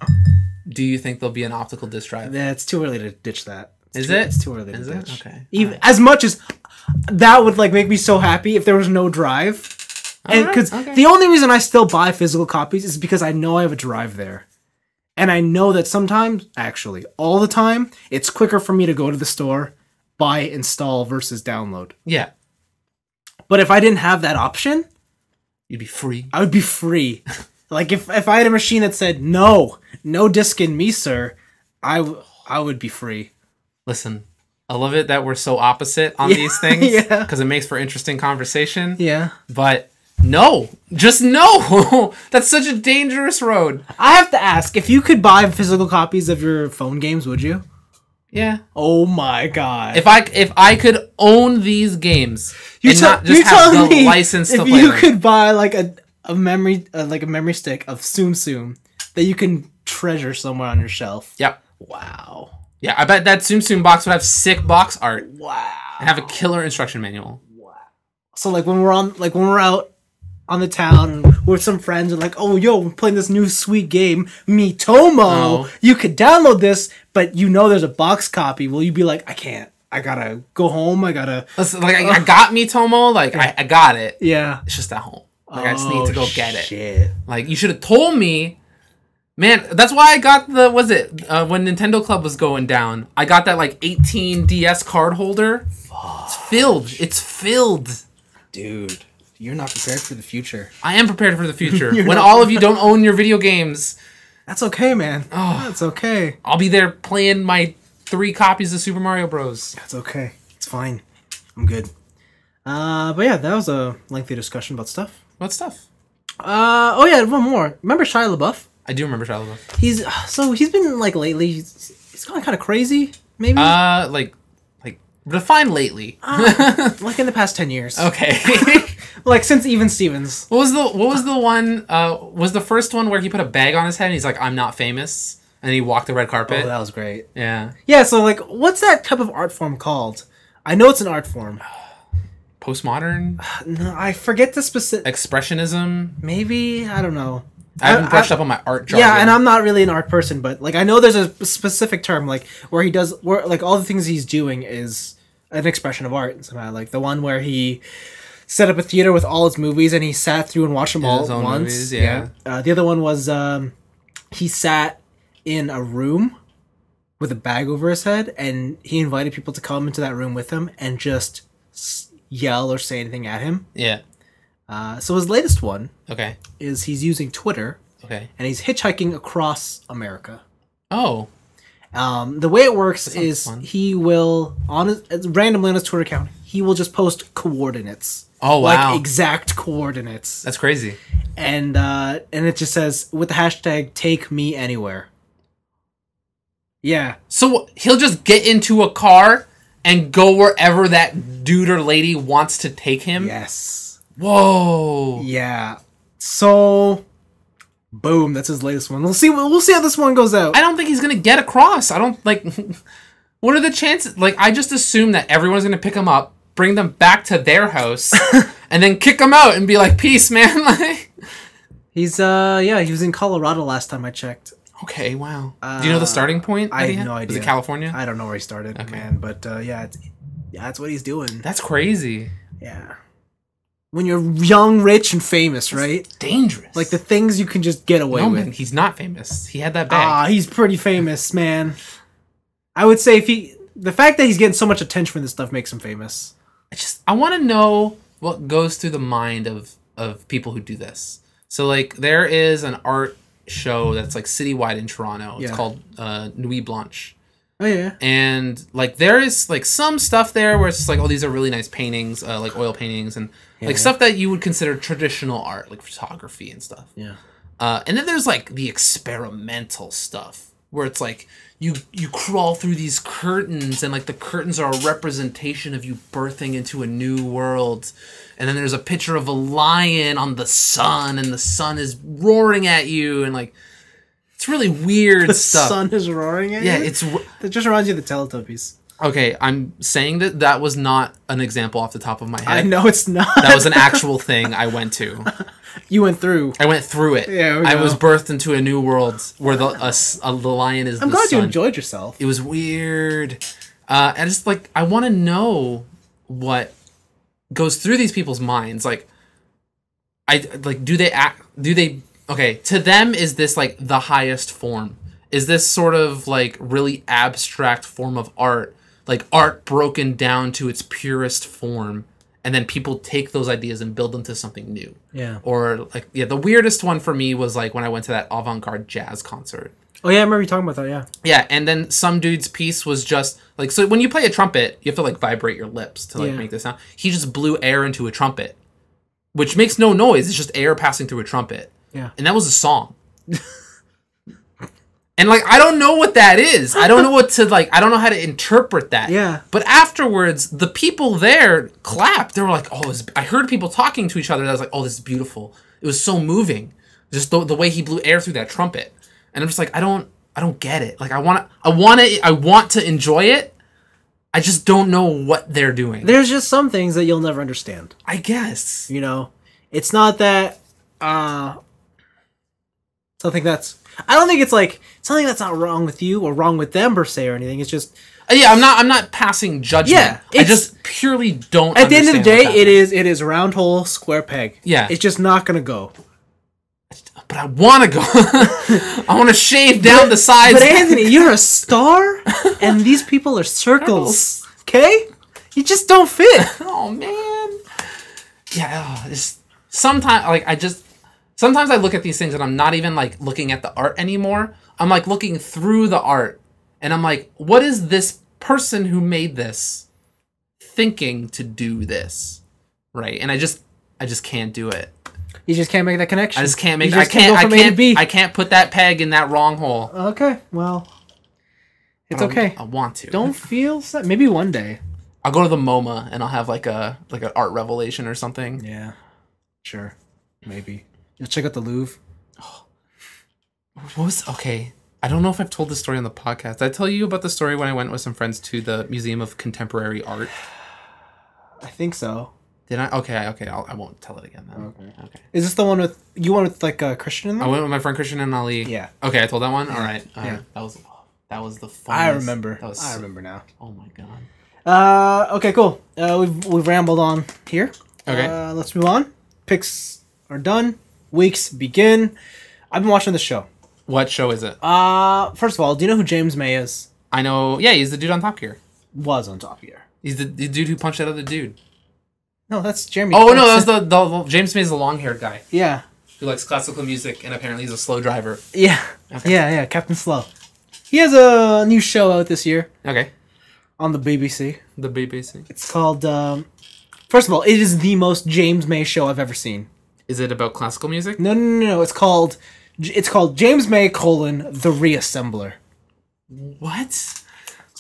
do you think there'll be an optical disc drive? Yeah, it's too early to ditch that. It's too early to ditch. Okay. Even as much as that would, like, make me so happy if there was no drive. And because the only reason I still buy physical copies is because I know I have a drive there. And I know that sometimes, actually, all the time, it's quicker for me to go to the store buy, install versus download. Yeah. But if I didn't have that option, You'd be free. I would be free. Like if I had a machine that said no disc in me, sir, I would be free. Listen, I love it that we're so opposite on these things. Yeah. Because it makes for interesting conversation. Yeah. But no. Just no. That's such a dangerous road. I have to ask, if you could buy physical copies of your phone games, would you? Yeah. Oh my god. If I could own these games not just you're have telling the me license to if play you them. could buy like a memory stick of Tsum Tsum that you can treasure somewhere on your shelf. Yep. Wow. Yeah, I bet that Tsum Tsum box would have sick box art. Wow. And have a killer instruction manual. Wow. So like when we're out on the town and we're with some friends and like, oh yo, we're playing this new sweet game, Miitomo. Oh. You could download this, but you know there's a box copy. Will you be like, I can't. I gotta go home. I gotta. Listen, like I got Miitomo. Like I got it. Yeah. It's just at home. Like I just need to go get it. Shit. Like you should have told me. Man, that's why I got when Nintendo Club was going down. I got that like 18 DS card holder. It's filled. Dude, you're not prepared for the future. I am prepared for the future. When all of you don't own your video games. That's okay, man. Oh, that's okay. I'll be there playing my 3 copies of Super Mario Bros. That's okay. It's fine. I'm good. But yeah, that was a lengthy discussion about stuff. What stuff? Oh yeah, one more. Remember Shia LaBeouf? I do remember Shia LaBeouf. He's been like lately. He's gone kind of crazy. Maybe. Like define lately. Like in the past 10 years. Okay. Like since Even Stevens. What was the one? Was the first one where he put a bag on his head and he's like, "I'm not famous," and he walked the red carpet? Oh, that was great. Yeah. Yeah. So like, what's that type of art form called? I know it's an art form. Postmodern. No, I forget the specific. Expressionism. Maybe I don't know. I haven't brushed up on my art jargon. Yeah, and I'm not really an art person, but like I know there's a specific term like where like all the things he's doing is an expression of art somehow. Like the one where he set up a theater with all his movies and he sat through and watched them all at once. Movies, yeah. The other one was he sat in a room with a bag over his head and he invited people to come into that room with him and just yell or say anything at him. Yeah. So his latest one is he's using Twitter and he's hitchhiking across America. Oh. The way it works is fun. he will randomly on his Twitter account he will just post coordinates. Oh wow! Like exact coordinates. That's crazy. And it just says with the hashtag take me anywhere. Yeah. So he'll just get into a car and go wherever that dude or lady wants to take him. Yes. Whoa. Yeah. So. Boom, that's his latest one. We'll see how this one goes out. I don't think he's gonna get across. I don't like what are the chances? Like I just assume that everyone's gonna pick him up, bring them back to their house, and then kick him out and be like, peace, man. Like he's he was in Colorado last time I checked. Okay, wow. Do you know the starting point? I have no idea. Was it California? I don't know where he started, man. But that's what he's doing. That's crazy. Yeah. When you're young, rich, and famous, right? It's dangerous. Like the things you can just get away with. Man, he's not famous. He had that bag. He's pretty famous, man. I would say the fact that he's getting so much attention for this stuff makes him famous. I want to know what goes through the mind of people who do this. So like there is an art show that's like citywide in Toronto. It's called Nuit Blanche. Oh yeah. And like there is like some stuff there where it's just like, oh, these are really nice paintings, like oil paintings and stuff that you would consider traditional art, like photography and stuff. Yeah. And then there's like the experimental stuff where it's like you crawl through these curtains and like the curtains are a representation of you birthing into a new world. And then there's a picture of a lion on the sun and the sun is roaring at you and like it's really weird stuff. The sun is roaring at you? Yeah, it just reminds you of the Teletubbies. Okay, I'm saying that was not an example off the top of my head. I know it's not. That was an actual thing I went to. You went through. I went through it. Yeah, I was birthed into a new world where the lion is the sun. I'm glad you enjoyed yourself. It was weird. I just like I want to know what goes through these people's minds. Like, okay, to them, is this like the highest form? Is this sort of like really abstract form of art like art broken down to its purest form, and then people take those ideas and build them to something new. Yeah. Or like, yeah, the weirdest one for me was like when I went to that avant-garde jazz concert. Oh yeah, I remember you talking about that. Yeah. Yeah, and then some dude's piece was just like, so when you play a trumpet, you have to like vibrate your lips to like make this sound. He just blew air into a trumpet, which makes no noise. It's just air passing through a trumpet. Yeah. And that was a song. And like, I don't know what that is. I don't know what to like, I don't know how to interpret that. Yeah. But afterwards, the people there clapped. They were like, oh, I heard people talking to each other. I was like, oh, this is beautiful. It was so moving. Just the way he blew air through that trumpet. And I'm just like, I don't get it. Like, I want to enjoy it. I just don't know what they're doing. There's just some things that you'll never understand. I guess. You know, it's not that, something that's, I don't think it's like something that's not wrong with you or wrong with them per se or anything. It's just, yeah, I'm not passing judgment. Yeah, I just purely don't. At the end of the day, it is round hole, square peg. Yeah, it's just not gonna go. But I want to go. I want to shave down the sides. But Anthony, you're a star, and these people are circles. Okay, you just don't fit. Oh man. Yeah. Sometimes I look at these things and I'm not even like looking at the art anymore. I'm like looking through the art, and I'm like, what is this person who made this thinking to do this, right? And I just can't do it. You just can't make that connection. I just can't make. I can't put that peg in that wrong hole. Okay, well, it's okay. I want to. Don't feel sad. Maybe one day. I'll go to the MoMA and I'll have like an art revelation or something. Yeah, sure, maybe. You'll check out the Louvre. Oh. Okay? I don't know if I've told this story on the podcast. Did I tell you about the story when I went with some friends to the Museum of Contemporary Art? I think so. Did I? Okay. I won't tell it again then. Okay. Is this the one with like Christian in there? I went with my friend Christian and Ali. Yeah. Okay, I told that one. All right. Yeah. That was the funniest. I remember. I remember now. Oh my god. Okay, cool. We've rambled on here. Okay. Let's move on. Picks are done. Weeks begin. I've been watching the show. What show is it? First of all, do you know who James May is? I know. Yeah, he's the dude on Top Gear. Was on Top Gear. He's the dude who punched that other dude. No, that's Jeremy. Oh no, that's the James May's the long-haired guy. Yeah. Who likes classical music and apparently he's a slow driver. Yeah. Okay. Yeah, Captain Slow. He has a new show out this year. Okay. On the BBC. The BBC. It's called. First of all, it is the most James May show I've ever seen. Is it about classical music? No. It's called James May: The Reassembler. What?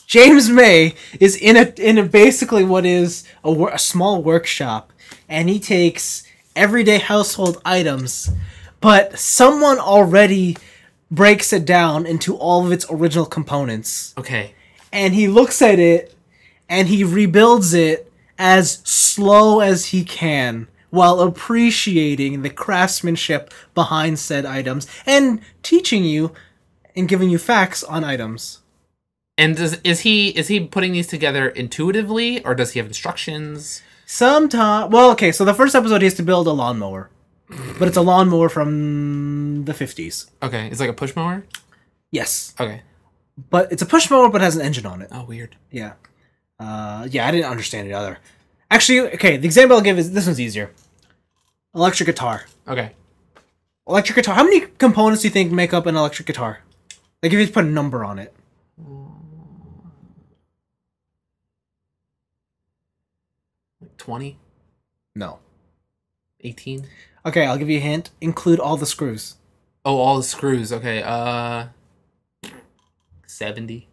James May is in a basically what is a small workshop, and he takes everyday household items, but someone already breaks it down into all of its original components. Okay. And he looks at it, and he rebuilds it as slow as he can, while appreciating the craftsmanship behind said items, and teaching you and giving you facts on items. And is he putting these together intuitively, or does he have instructions? Sometimes. Well, okay, so the first episode he has to build a lawnmower. But it's a lawnmower from the 50s. Okay, it's like a push mower? Yes. Okay. But it's a push mower, but has an engine on it. Oh, weird. Yeah. I didn't understand it either. Actually, okay, the example I'll give is, this one's easier. Electric guitar. Okay. Electric guitar. How many components do you think make up an electric guitar? Like, if you put a number on it. 20? No. 18? Okay, I'll give you a hint. Include all the screws. Oh, all the screws. Okay, 70.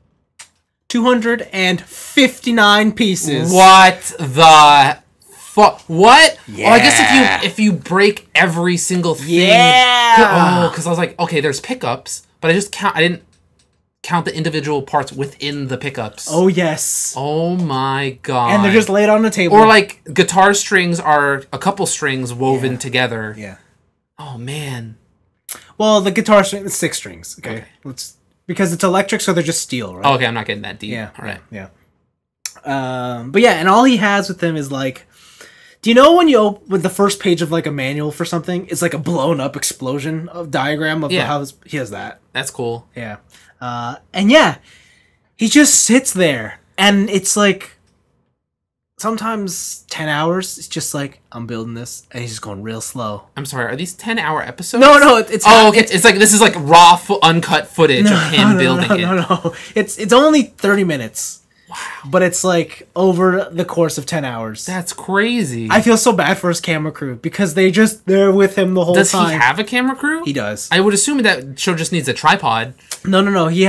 259 pieces. What the fuck? What? Yeah. Oh, I guess if you break every single thing. Yeah. Oh, because I was like, okay, there's pickups, but I didn't count the individual parts within the pickups. Oh, yes. Oh my god. And they're just laid on the table. Or like guitar strings are a couple strings woven together. Yeah. Oh man. Well, the guitar string is 6 strings. Okay. Because it's electric, so they're just steel, right? Oh, okay, I'm not getting that deep. Yeah. All right. Yeah. But yeah, and all he has with him is like, do you know when you open with the first page of like a manual for something, it's like a blown up explosion of diagram of the house. He has that. That's cool. Yeah. And yeah, he just sits there And it's like sometimes 10 hours. It's just like I'm building this, and he's just going real slow. I'm sorry. Are these 10-hour episodes? No. Okay. It's like this is like raw, uncut footage of him building it. No. It's only 30 minutes. Wow. But it's like over the course of 10 hours. That's crazy. I feel so bad for his camera crew because they're with him the whole time. Does he have a camera crew? He does. I would assume that show just needs a tripod. No. I think he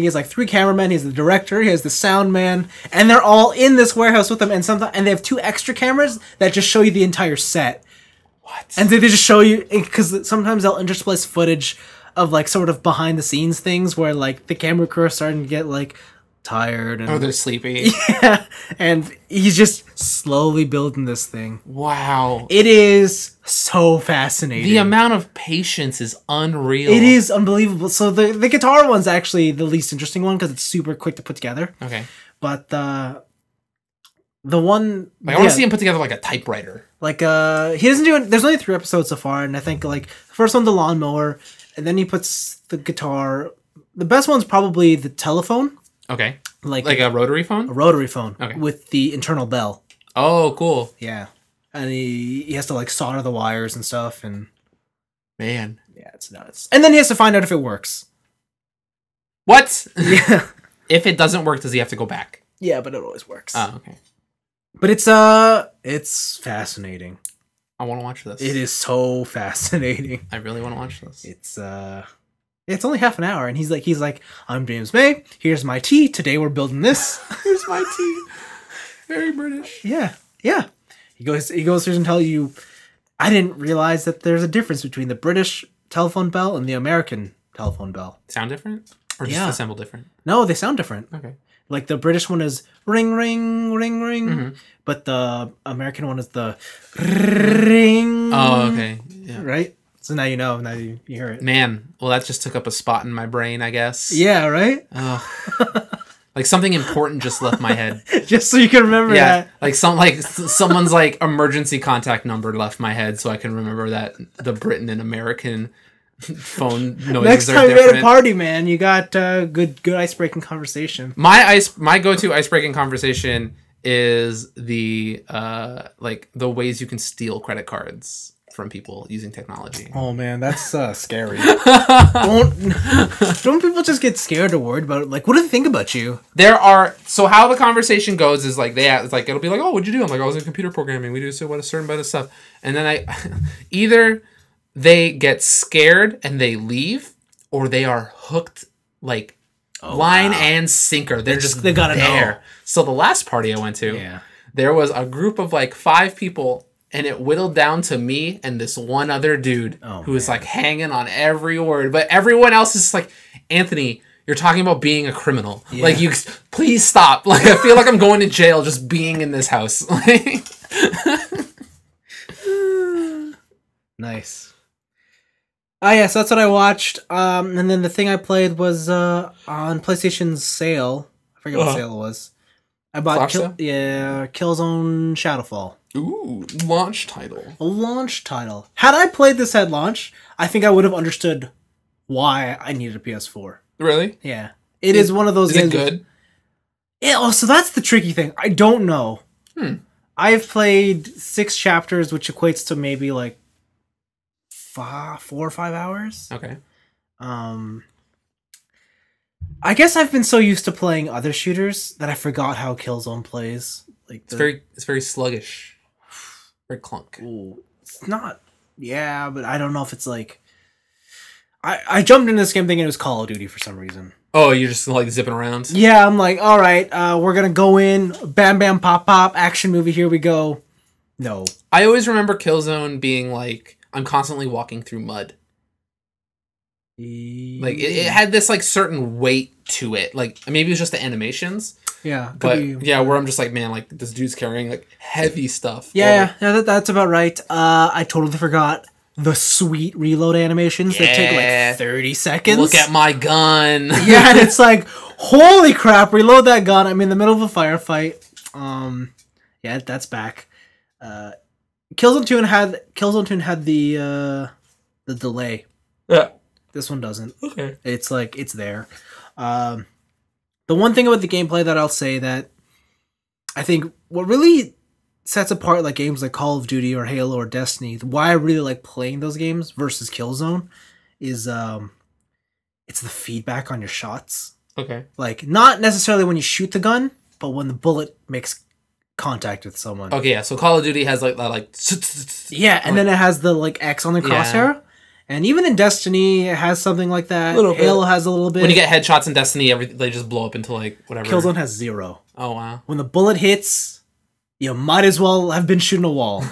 has like 3 cameramen. He's the director. He has the sound man, and they're all in this warehouse with him. And they have 2 extra cameras that just show you the entire set. What? And they just show you, because sometimes they'll intersplice footage of like sort of behind the scenes things where like the camera crew are starting to get like tired and they're sleepy. Yeah, and he's just slowly building this thing. Wow, it is so fascinating. The amount of patience is unreal. It is unbelievable. So the guitar one's actually the least interesting one because it's super quick to put together. Okay, but the one I want to see him put together like a typewriter. Like he doesn't do it. There's only 3 episodes so far, and I think like the first one's the lawnmower, and then he puts the guitar. The best one's probably the telephone. Okay. Like a rotary phone? A rotary phone. Okay. With the internal bell. Oh, cool. Yeah. And he has to like solder the wires and stuff, and man. Yeah, it's nuts. And then he has to find out if it works. What? Yeah. If it doesn't work, does he have to go back? Yeah, but it always works. Oh, okay. But it's fascinating. I want to watch this. It is so fascinating. I really want to watch this. It's only half an hour, and he's like, I'm James May. Here's my tea. Today we're building this. Here's my tea. Very British. Yeah. He goes through and tell you, I didn't realize that there's a difference between the British telephone bell and the American telephone bell. Sound different, or just assemble different? No, they sound different. Okay. Like the British one is ring, ring, ring, ring, but the American one is the ring. Oh, okay. Yeah. Right. So now you know. Now you hear it. Man, well, that just took up a spot in my brain, I guess. Yeah, right? Like something important just left my head. Just so you can remember that. Like someone's like emergency contact number left my head so I can remember that the Britain and American phone noises Next are time different. you're at a party, man, you got good ice-breaking conversation. My go-to ice-breaking conversation is the the ways you can steal credit cards from people using technology. Oh man, that's scary. Don't people just get scared or worried about it? Like, what do they think about you? So how the conversation goes is like it'll be like, oh, what'd you do? I'm like, I was in computer programming. We do a certain amount of stuff, and then either they get scared and they leave, or they are hooked like line and sinker. They gotta know. So the last party I went to, there was a group of like 5 people. And it whittled down to me and this one other dude who was like hanging on every word. But everyone else is like, Anthony, you're talking about being a criminal. Yeah. Like, please stop. Like, I feel like I'm going to jail just being in this house. Nice. So that's what I watched. And then the thing I played was on PlayStation's sale. I forget what sale it was. I bought Killzone Shadowfall. Ooh, launch title. A launch title. Had I played this at launch, I think I would have understood why I needed a PS4. Really? Yeah. It is one of those games. Is it good? Yeah, so that's the tricky thing. I don't know. I've played 6 chapters, which equates to maybe like 4 or 5 hours. Okay. I guess I've been so used to playing other shooters that I forgot how Killzone plays. Like it's very sluggish. Very clunk. Ooh, it's not. Yeah, but I don't know if it's like. I jumped into this game thinking it was Call of Duty for some reason. Oh, you're just like zipping around? Yeah, I'm like, all right, we're gonna go in, bam, bam, pop, pop, action movie. Here we go. No, I always remember Killzone being like, I'm constantly walking through mud. Like it had this like certain weight to it. Like maybe it was just the animations. Yeah, but where I'm just like, man, like this dude's carrying like heavy stuff. Yeah, that's about right. I totally forgot the sweet reload animations that take like 30 seconds. Look at my gun. Yeah, and it's like, holy crap! Reload that gun. I'm in the middle of a firefight. Yeah, that's back. Killzone 2 had the delay. Yeah. This one doesn't. Okay. It's like, it's there. The one thing about the gameplay that I'll say that I think what really sets apart like games like Call of Duty or Halo or Destiny, why I really like playing those games versus Killzone is it's the feedback on your shots. Okay. Like not necessarily when you shoot the gun, but when the bullet makes contact with someone. Okay, yeah. So Call of Duty has like yeah, and then it has the like X on the crosshair. Yeah. And even in Destiny, it has something like that. Halo has a little bit. When you get headshots in Destiny, they just blow up into like whatever. Killzone has 0. Oh wow! When the bullet hits, you might as well have been shooting a wall.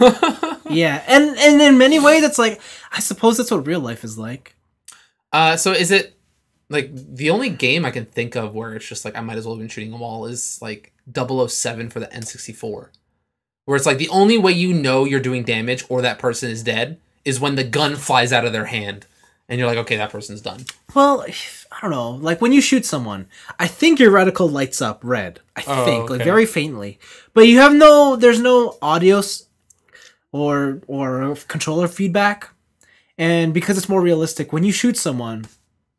Yeah, and in many ways, it's like I suppose that's what real life is like. So is it like the only game I can think of where it's just like I might as well have been shooting a wall is like 007 for the N64, where it's like the only way you know you're doing damage or that person is dead is when the gun flies out of their hand and you're like, okay, that person's done. Well, I don't know. Like when you shoot someone, I think your reticle lights up red. I think, okay. Like very faintly. But you have there's no audio or controller feedback. And because it's more realistic, when you shoot someone,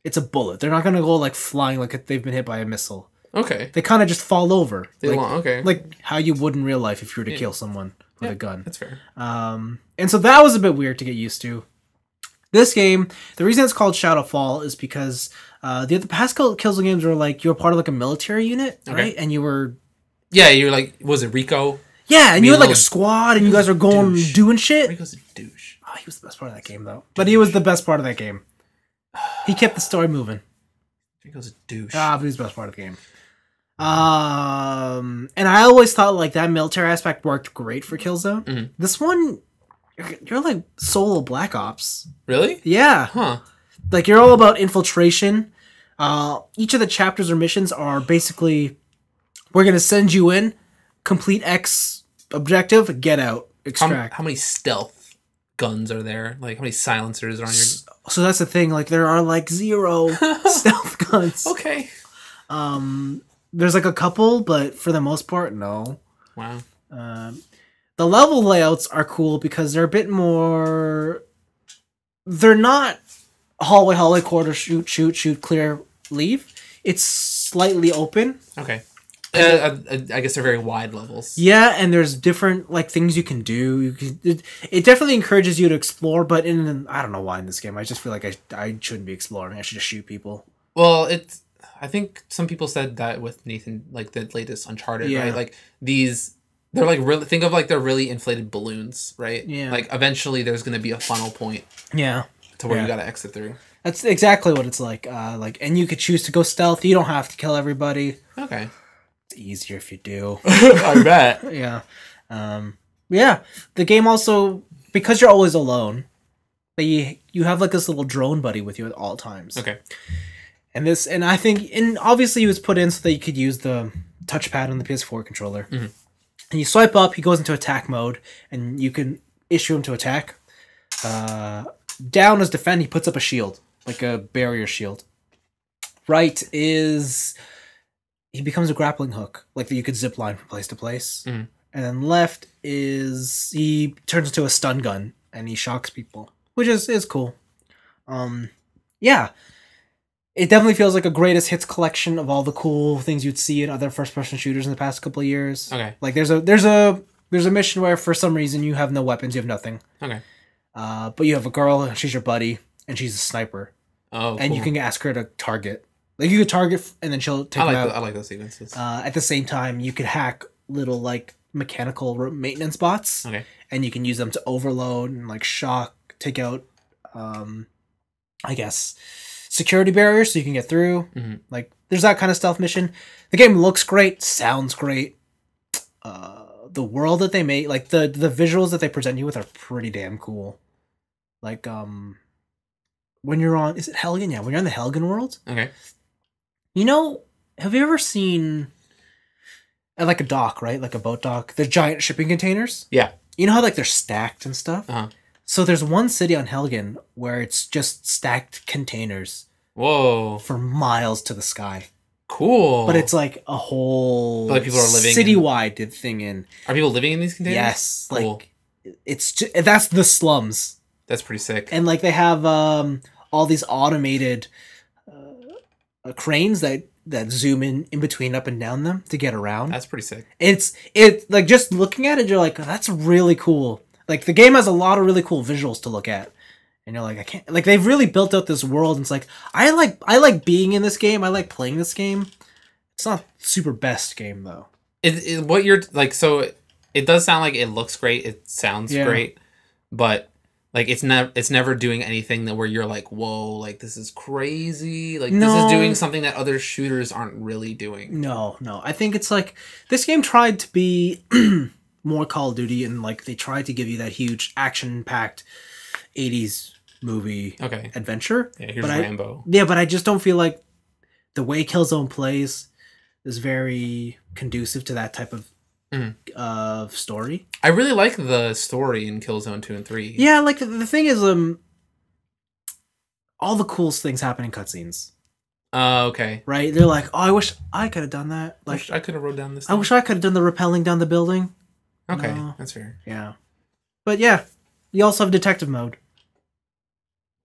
it's a bullet. They're not going to go like flying like they've been hit by a missile. Okay. They kind of just fall over. Okay. Like how you would in real life if you were to kill someone with a gun. That's fair. And so that was a bit weird to get used to. This game, the reason it's called Shadowfall is because the past Killzone games were like you were part of like a military unit, right? And you were... Yeah, you're like, was it Rico? Yeah, and you had like a squad and you guys were going doing shit. Rico's a douche. Oh, he was the best part of that game though. But he was the best part of that game. He kept the story moving. Rico's a douche. But he's the best part of the game. And I always thought like that military aspect worked great for Killzone. Mm-hmm. This one, you're like solo Black Ops. Really? Yeah. Huh. Like you're all about infiltration. Each of the chapters or missions are basically, we're going to send you in, complete X objective, get out, extract. How many stealth guns are there? Like how many silencers are on your... So that's the thing. Like there are like 0 stealth guns. Okay. There's like a couple, but for the most part, no. Wow. The level layouts are cool because they're a bit more... They're not hallway, corridor, shoot, clear, leave. It's slightly open. Okay. I guess they're very wide levels. Yeah, and there's different like things you can do. It definitely encourages you to explore, but I don't know why in this game. I just feel like I shouldn't be exploring. I should just shoot people. Well, I think some people said that with Nathan, like the latest Uncharted, right? Like they're like really, think of like they're really inflated balloons, right? Yeah. Like eventually there's going to be a funnel point. Yeah. To where you got to exit through. That's exactly what it's like. And you could choose to go stealth. You don't have to kill everybody. Okay. It's easier if you do. I bet. Yeah. Yeah. The game also, because you're always alone, you have like this little drone buddy with you at all times. Okay. And I think, obviously it was put in so that you could use the touchpad on the PS4 controller. Mm-hmm. And you swipe up, he goes into attack mode, and you can issue him to attack. Down is defend, he puts up a shield, like a barrier shield. Right is, he becomes a grappling hook, like that you could zip line from place to place. Mm-hmm. And then left is, he turns into a stun gun, and he shocks people, which is cool. Yeah. It definitely feels like a greatest hits collection of all the cool things you'd see in other first-person shooters in the past couple of years. Okay. Like there's a mission where for some reason you have no weapons, you have nothing. Okay. But you have a girl, she's your buddy, and she's a sniper. Oh, and you can ask her to target. Like you could target, and then she'll take them out. I like those sequences. At the same time, you could hack little like mechanical maintenance bots. Okay. And you can use them to overload and like shock, take out, I guess, security barriers so you can get through. Mm-hmm. Like there's that kind of stealth mission. The game looks great, sounds great. The world that they made, like the visuals that they present you with are pretty damn cool. Like when you're on, is it Helgen? Yeah, when you're on the Helgen world. Okay. You know, have you ever seen at like a dock, right? Like a boat dock, the giant shipping containers? Yeah. You know how like they're stacked and stuff? Uh-huh. So there's one city on Helgen where it's just stacked containers. Whoa. For miles to the sky. Cool. But it's like a whole like people are living citywide thing in. Are people living in these containers? Yes. Cool. Like it's just, that's the slums. That's pretty sick. And like they have all these automated cranes that that zoom in between up and down them to get around. That's pretty sick. It's like just looking at it, you're like, that's really cool. Like the game has a lot of really cool visuals to look at, and you're like, I can't. Like they've really built out this world, and it's like I like being in this game. I like playing this game. It's not super best game though. What you're like, so it does sound like it looks great. It sounds great, but like it's never doing anything that where you're like, whoa, like this is crazy. Like this is doing something that other shooters aren't really doing. No. I think it's like this game tried to be more Call of Duty, and like they tried to give you that huge action-packed 80s movie adventure. Yeah, here's Rambo. But I just don't feel like the way Killzone plays is very conducive to that type of story. I really like the story in Killzone 2 and 3. Yeah, like the thing is, all the coolest things happen in cutscenes. Okay. Right? They're like, oh, I wish I could have done that. Like, I could have rode down this thing. I wish I could have done the rappelling down the building. Okay, that's fair. Yeah. But yeah, you also have detective mode.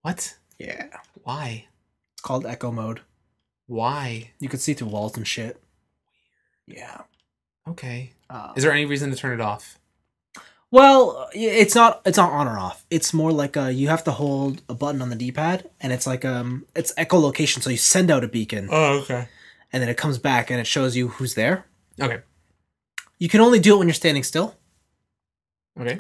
What? Yeah. Why? It's called echo mode. Why? You could see through walls and shit. Yeah. Okay. Is there any reason to turn it off? Well, it's not on or off. It's more like you have to hold a button on the D-pad, and it's like it's echolocation. So you send out a beacon. Oh, okay. And then it comes back and it shows you who's there. Okay. You can only do it when you're standing still. Okay.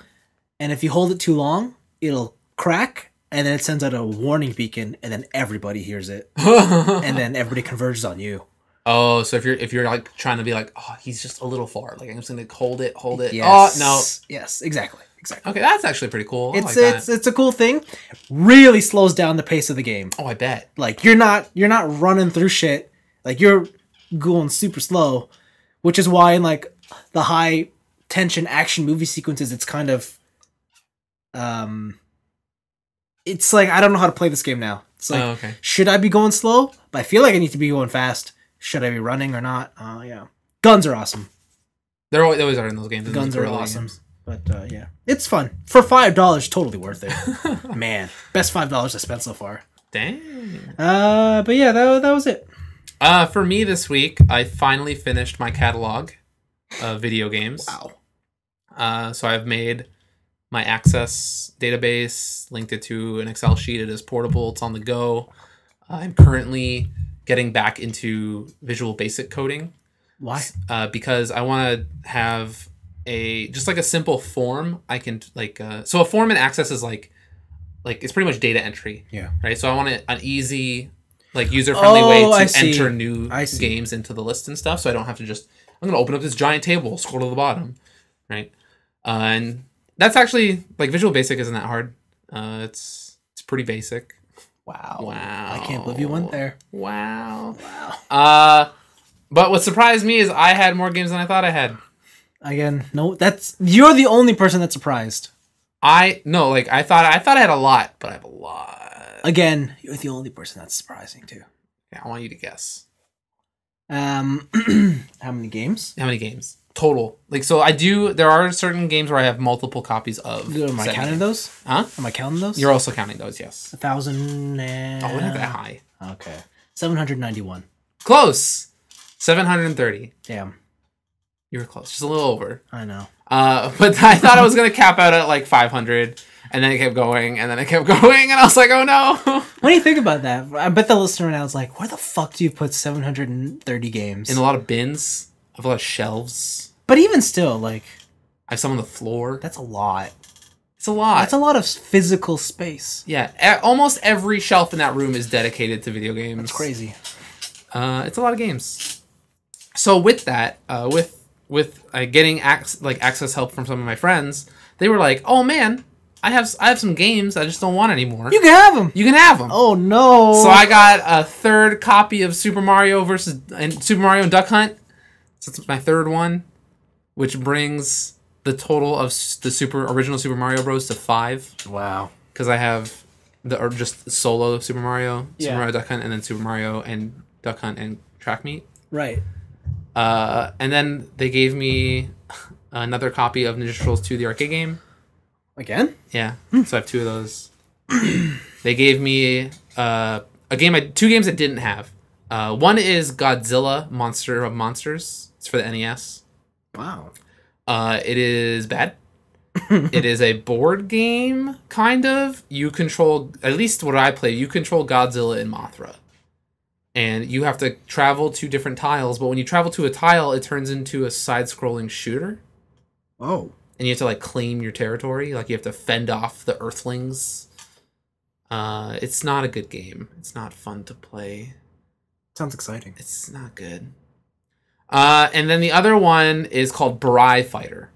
And if you hold it too long, it'll crack, and then it sends out a warning beacon, and then everybody hears it, and then everybody converges on you. Oh, so if you're like trying to be like, oh, he's just a little far, like I'm just gonna hold it. Yes. Oh no. Yes, exactly. Okay, that's actually pretty cool. It's a cool thing. Really slows down the pace of the game. Oh, I bet. Like you're not running through shit. Like you're going super slow, which is why in like the high tension action movie sequences, it's kind of it's like I don't know how to play this game now. It's like, should I be going slow? But I feel like I need to be going fast. Should I be running or not? Yeah. Guns are awesome. They always are in those games. Guns are awesome. But yeah, it's fun. For $5, totally worth it. Man, best $5 I spent so far. Dang. But yeah, that was it. For me this week, I finally finished my catalog of video games. Wow. So I've made my Access database, linked it to an Excel sheet. It is portable. It's on the go. I'm currently getting back into Visual Basic coding. Why? Because I want to have just like a simple form. I can so a form in Access is like it's pretty much data entry. Yeah. Right. So I want an easy, like user-friendly way to enter new games into the list and stuff. So I don't have to I'm going to open up this giant table, scroll to the bottom. Right. And that's actually like Visual Basic isn't that hard. It's pretty basic. Wow. I can't believe you went there. Wow. But what surprised me is I had more games than I thought I had. Again, no, you're the only person that's surprised. I thought I had a lot, but I have a lot. Again, you're the only person that's surprising too. Yeah, I want you to guess. How many games? How many games? Total. There are certain games where I have multiple copies of. Am I counting those? Huh? Am I counting those? You're also counting those, yes. 1,000 and... Oh, we're not that high. Okay. 791. Close! 730. Damn. You were close. Just a little over. I know. But I thought I was going to cap out at like 500, and then it kept going, and I was like, oh no! What do you think about that? I bet the listener now is like, where the fuck do you put 730 games? In a lot of bins. I have a lot of shelves. But even still, like... I have some on the floor. That's a lot. It's a lot. That's a lot of physical space. Yeah. Almost every shelf in that room is dedicated to video games. That's crazy. It's a lot of games. So with that, with getting access help from some of my friends, they were like, oh man, I have some games I just don't want anymore. You can have them. You can have them. Oh no. So I got a third copy of Super Mario and Duck Hunt. So it's my third one, which brings the total of the original Super Mario Bros. To 5. Wow. Because I have just solo Super Mario, Super Mario Duck Hunt, and then Super Mario and Duck Hunt and Track Meet. Right. And then they gave me another copy of Ninja Turtles 2, the arcade game. Again? Yeah. So I have 2 of those. They gave me two games I didn't have. One is Godzilla Monster of Monsters. It's for the NES. Wow. It is bad. It is a board game, kind of. You control, at least what I play, you control Godzilla and Mothra. And you have to travel to different tiles, but when you travel to a tile, it turns into a side-scrolling shooter. Oh. And you have to, like, claim your territory. Like, you have to fend off the Earthlings. It's not a good game. It's not fun to play. Sounds exciting. It's not good. And then the other one is called Barai Fighter.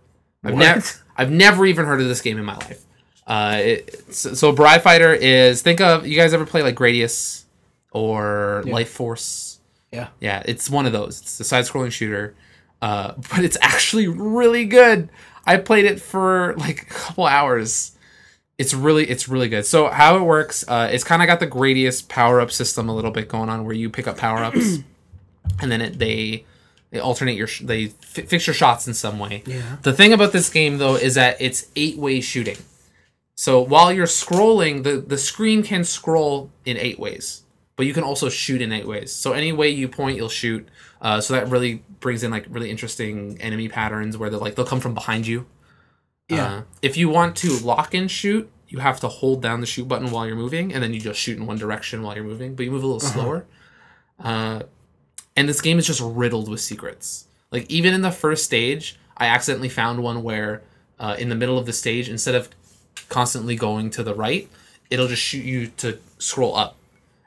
I've never even heard of this game in my life. So Barai Fighter is, think of, you guys ever play like Gradius or Life Force? Yeah. Yeah, it's one of those. It's a side-scrolling shooter. But it's actually really good. I played it for like a couple hours. It's really good. So how it works, it's kind of got the Gradius power-up system a little bit going on where you pick up power-ups and then they alternate they fix your shots in some way. Yeah. The thing about this game, though, is that it's 8-way shooting. So while you're scrolling, the screen can scroll in 8 ways, but you can also shoot in 8 ways. So any way you point, you'll shoot. So that really brings in like really interesting enemy patterns where they'll come from behind you. Yeah. If you want to lock and shoot, you have to hold down the shoot button while you're moving, and then you just shoot in one direction while you're moving, but you move a little slower. And this game is just riddled with secrets. Like, even in the first stage, I accidentally found one where in the middle of the stage, instead of constantly going to the right, it'll just shoot you to scroll up.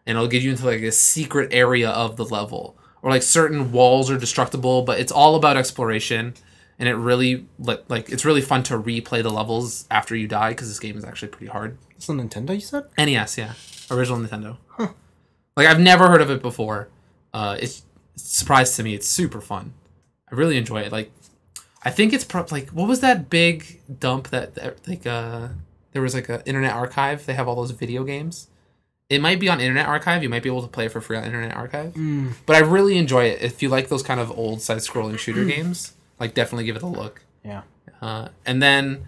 And it'll get you into, like, a secret area of the level. Or, like, certain walls are destructible, but it's all about exploration. And it really, it's really fun to replay the levels after you die, because this game is actually pretty hard. It's on Nintendo, you said? NES, yeah. Original Nintendo. Huh. Like, I've never heard of it before. It's a surprise to me. It's super fun. I really enjoy it. Like, I think it's like, what was that big dump that there was like an Internet Archive? They have all those video games. It might be on Internet Archive. You might be able to play it for free on Internet Archive. But I really enjoy it. If you like those kind of old side-scrolling shooter games, like, definitely give it a look. Yeah. And then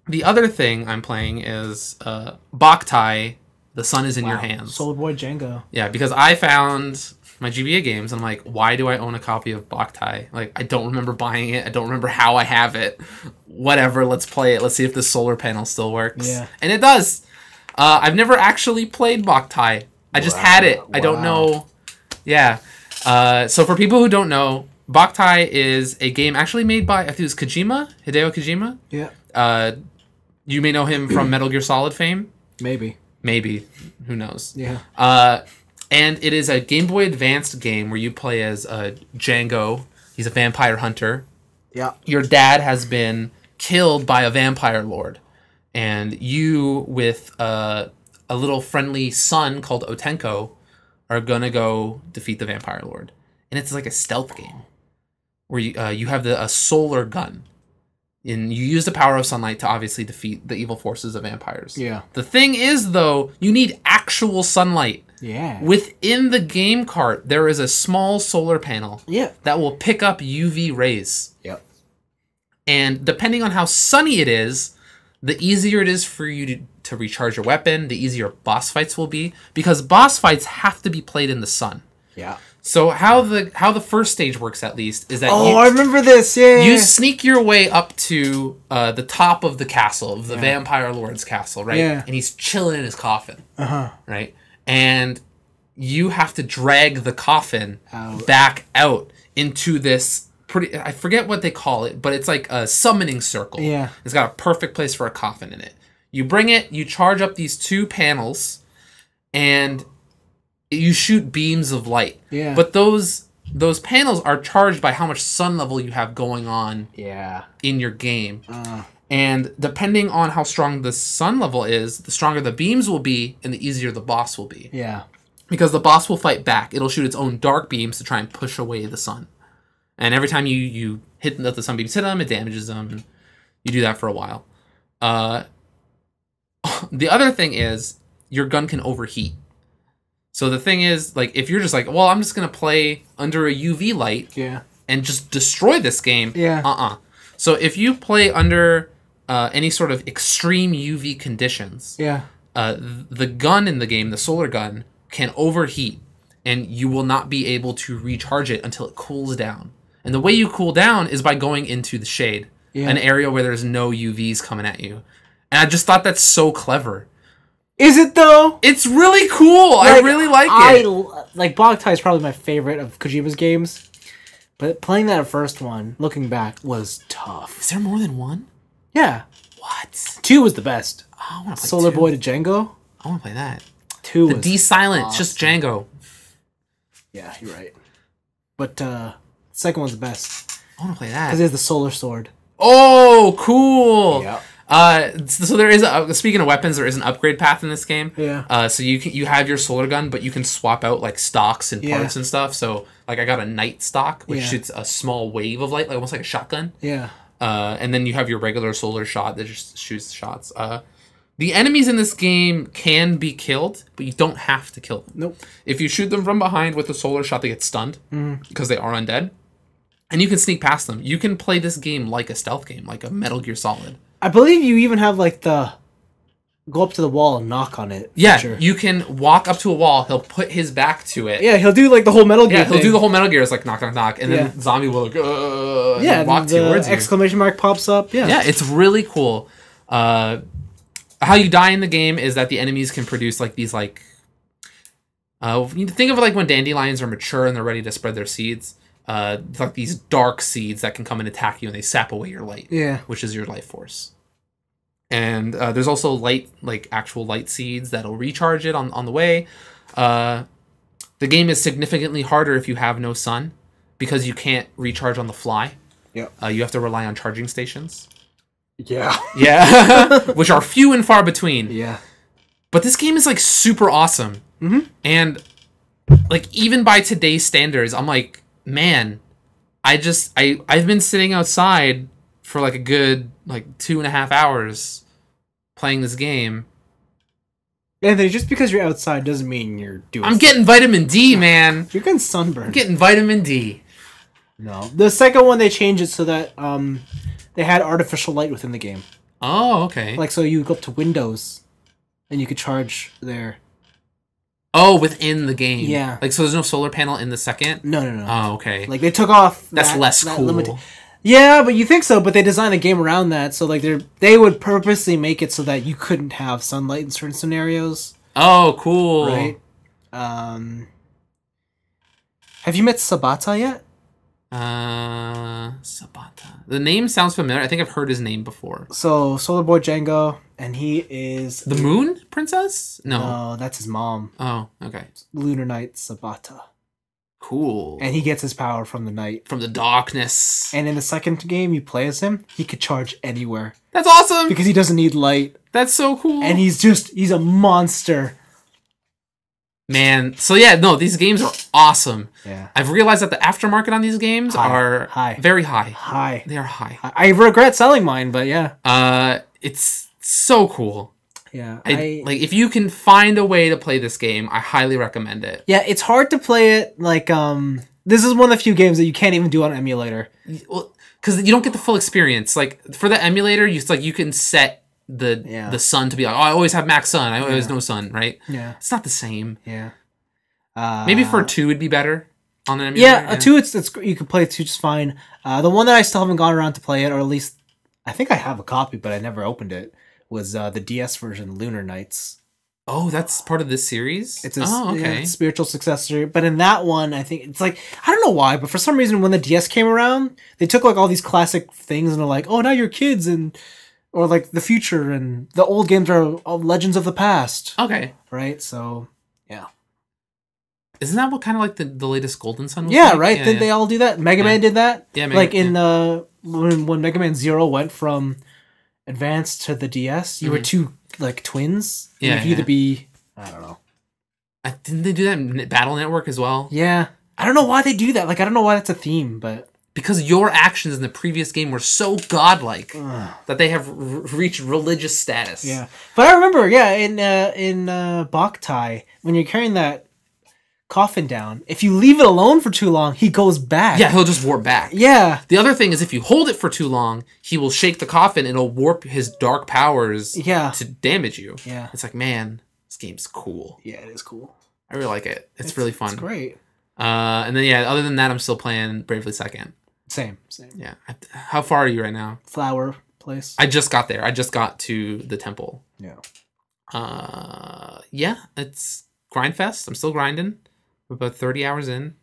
the other thing I'm playing is Boktai, The Sun is in Your Hands. Solar Boy Django. Yeah, because I found my GBA games, and I'm like, why do I own a copy of Boktai? Like, I don't remember buying it. I don't remember how I have it. Whatever, let's play it. Let's see if the solar panel still works. Yeah. And it does. I've never actually played Boktai. I just had it. I don't know. Yeah. So for people who don't know, Boktai is a game actually made by, I think it was Hideo Kojima. Yeah. You may know him from Metal Gear Solid fame. Maybe. Who knows? Yeah. And it is a Game Boy Advanced game where you play as Django. He's a vampire hunter. Yeah. Your dad has been killed by a vampire lord. And you, with a little friendly son called Otenko, are going to go defeat the vampire lord. And it's like a stealth game where you have a solar gun. And you use the power of sunlight to obviously defeat the evil forces of vampires. Yeah. The thing is, though, you need actual sunlight. Yeah. Within the game cart, there is a small solar panel. Yeah. That will pick up UV rays. Yep. And depending on how sunny it is, the easier it is for you to recharge your weapon, the easier boss fights will be. Because boss fights have to be played in the sun. Yeah. So how the first stage works, at least, is that I remember this. Yeah. You sneak your way up to the top of the castle, of the vampire lord's castle, right? Yeah. And he's chilling in his coffin. Right? And you have to drag the coffin back out into this I forget what they call it, but it's like a summoning circle. Yeah. It's got a perfect place for a coffin in it. You bring it, you charge up these 2 panels, and you shoot beams of light. Yeah. But those panels are charged by how much sun level you have going on in your game. And depending on how strong the sun level is, the stronger the beams will be and the easier the boss will be. Yeah. Because the boss will fight back. It'll shoot its own dark beams to try and push away the sun. And every time you hit the sun beams hit them, it damages them. And you do that for a while. The other thing is your gun can overheat. So the thing is, like, if you're just like, well, I'm just going to play under a UV light and just destroy this game. Yeah. So if you play under any sort of extreme UV conditions, the gun in the game, the solar gun, can overheat. and you will not be able to recharge it until it cools down. And the way you cool down is by going into the shade, an area where there's no UVs coming at you. And I just thought that's so clever. Is it though? It's really cool. Like, I really like it. Like Bogtai is probably my favorite of Kojima's games, but playing that first one, looking back, was tough. Is there more than one? Yeah. What? 2 was the best. Oh, I want to play Solar 2. Boy to Django. I want to play that. 2 the was D-Silent, awesome. just Django. Yeah, you're right. But second one's the best I want to play that. because it has the solar sword. Oh, cool. Yeah. So there is speaking of weapons, there is an upgrade path in this game. Yeah. So you have your solar gun, but you can swap out like stocks and parts and stuff. So like I got a night stock, which shoots a small wave of light, like almost like a shotgun. Yeah. And then you have your regular solar shot that just shoots shots. The enemies in this game can be killed, but you don't have to kill them. Nope. If you shoot them from behind with a solar shot, they get stunned because they are undead. And you can sneak past them. You can play this game like a stealth game, like a Metal Gear Solid. I believe you even have like the go up to the wall and knock on it. Yeah, feature. you can walk up to a wall. He'll put his back to it. Yeah, he'll do like the whole Metal Gear. Yeah, he'll do the whole Metal Gear. It's like knock, knock, knock, and then zombie will walk towards you. Exclamation mark pops up. Yeah, yeah, it's really cool. How you die in the game is that the enemies can produce like these like. You think of it like when dandelions are mature and they're ready to spread their seeds. It's like these dark seeds that can come and attack you and they sap away your light. Yeah, which is your life force. And there's also light, like actual light seeds that'll recharge it on the way. The game is significantly harder if you have no sun because you can't recharge on the fly. Yeah. You have to rely on charging stations. Yeah. Yeah. Which are few and far between. Yeah. But this game is like super awesome. Mm-hmm. And like even by today's standards, I'm like, man, I've been sitting outside for like a good like 2.5 hours playing this game. Anthony, just because you're outside doesn't mean you're doing I'm getting vitamin D, man. You're getting sunburned. I'm getting vitamin D. No. The second one, they changed it so that they had artificial light within the game. Oh, okay. Like, so you go up to Windows and you could charge there. Oh, within the game. Yeah. Like, so there's no solar panel in the second? No. Oh, okay. Like, they took off That's less cool. Yeah, but you think so, but they designed the game around that, so like they would purposely make it so that you couldn't have sunlight in certain scenarios. Oh, cool. Right. Have you met Sabata yet? Sabata. The name sounds familiar. I think I've heard his name before. So, Solar Boy Django, and he is... The Moon Princess? No, that's his mom. Oh, okay. Lunar Knight Sabata. Cool. And he gets his power from the night. From the darkness. And in the second game you play as him, he could charge anywhere. That's awesome! Because he doesn't need light. That's so cool. And he's a monster. Man, so yeah, no, these games are awesome. Yeah. I've realized that the aftermarket on these games are very high. High. They are high. I regret selling mine, but yeah. It's so cool. Yeah. Like if you can find a way to play this game, I highly recommend it. Yeah, it's hard to play it like this is one of the few games that you can't even do on emulator. Well, because you don't get the full experience. Like for the emulator, you can set the sun to be like, oh, I always have max sun. I always no sun, right? Yeah. It's not the same. Yeah. Maybe for 2 it'd be better on an emulator. Yeah, 2 it's you can play 2 just fine. The one that I still haven't gone around to play it, or at least I think I have a copy, but I never opened it, was the DS version, Lunar Knights. Oh, that's part of this series? It's a spiritual successor. But in that one, I think it's like, I don't know why, but for some reason when the DS came around, they took like all these classic things and they're like, oh, now you're kids or like the future, and the old games are legends of the past. Okay. Right? So, yeah. Isn't that what kind of like the latest Golden Sun was Yeah, like? right? Didn't they all do that? Mega Man did that? Yeah, like in when Mega Man Zero went from Advanced to the DS, you were two like twins. Yeah. You could either be, I don't know. Didn't they do that in Battle Network as well? Yeah. I don't know why they do that. Like, I don't know why that's a theme, but... Because your actions in the previous game were so godlike that they have reached religious status. Yeah. But I remember, in Boktai, when you're carrying that coffin down, if you leave it alone for too long, he goes back. Yeah, he'll just warp back. Yeah. The other thing is if you hold it for too long, he will shake the coffin and it'll warp his dark powers to damage you. Yeah. It's like, man, this game's cool. Yeah, it is cool. I really like it. It's really fun. It's great. And then other than that, I'm still playing Bravely Second. Same. Yeah. How far are you right now? Flower place. I just got there. I just got to the temple. Yeah. It's grind fest. I'm still grinding. We're about 30 hours in.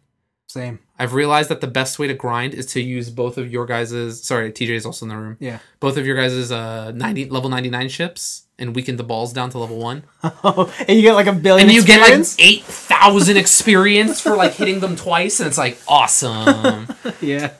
Same. I've realized that the best way to grind is to use both of your guys's... Sorry, TJ is also in the room. Yeah. Both of your guys's level 99 ships and weaken the balls down to level 1. Oh, and you get like 1 billion And you experience? get like 8,000 experience for like hitting them twice, and it's like awesome. Yeah.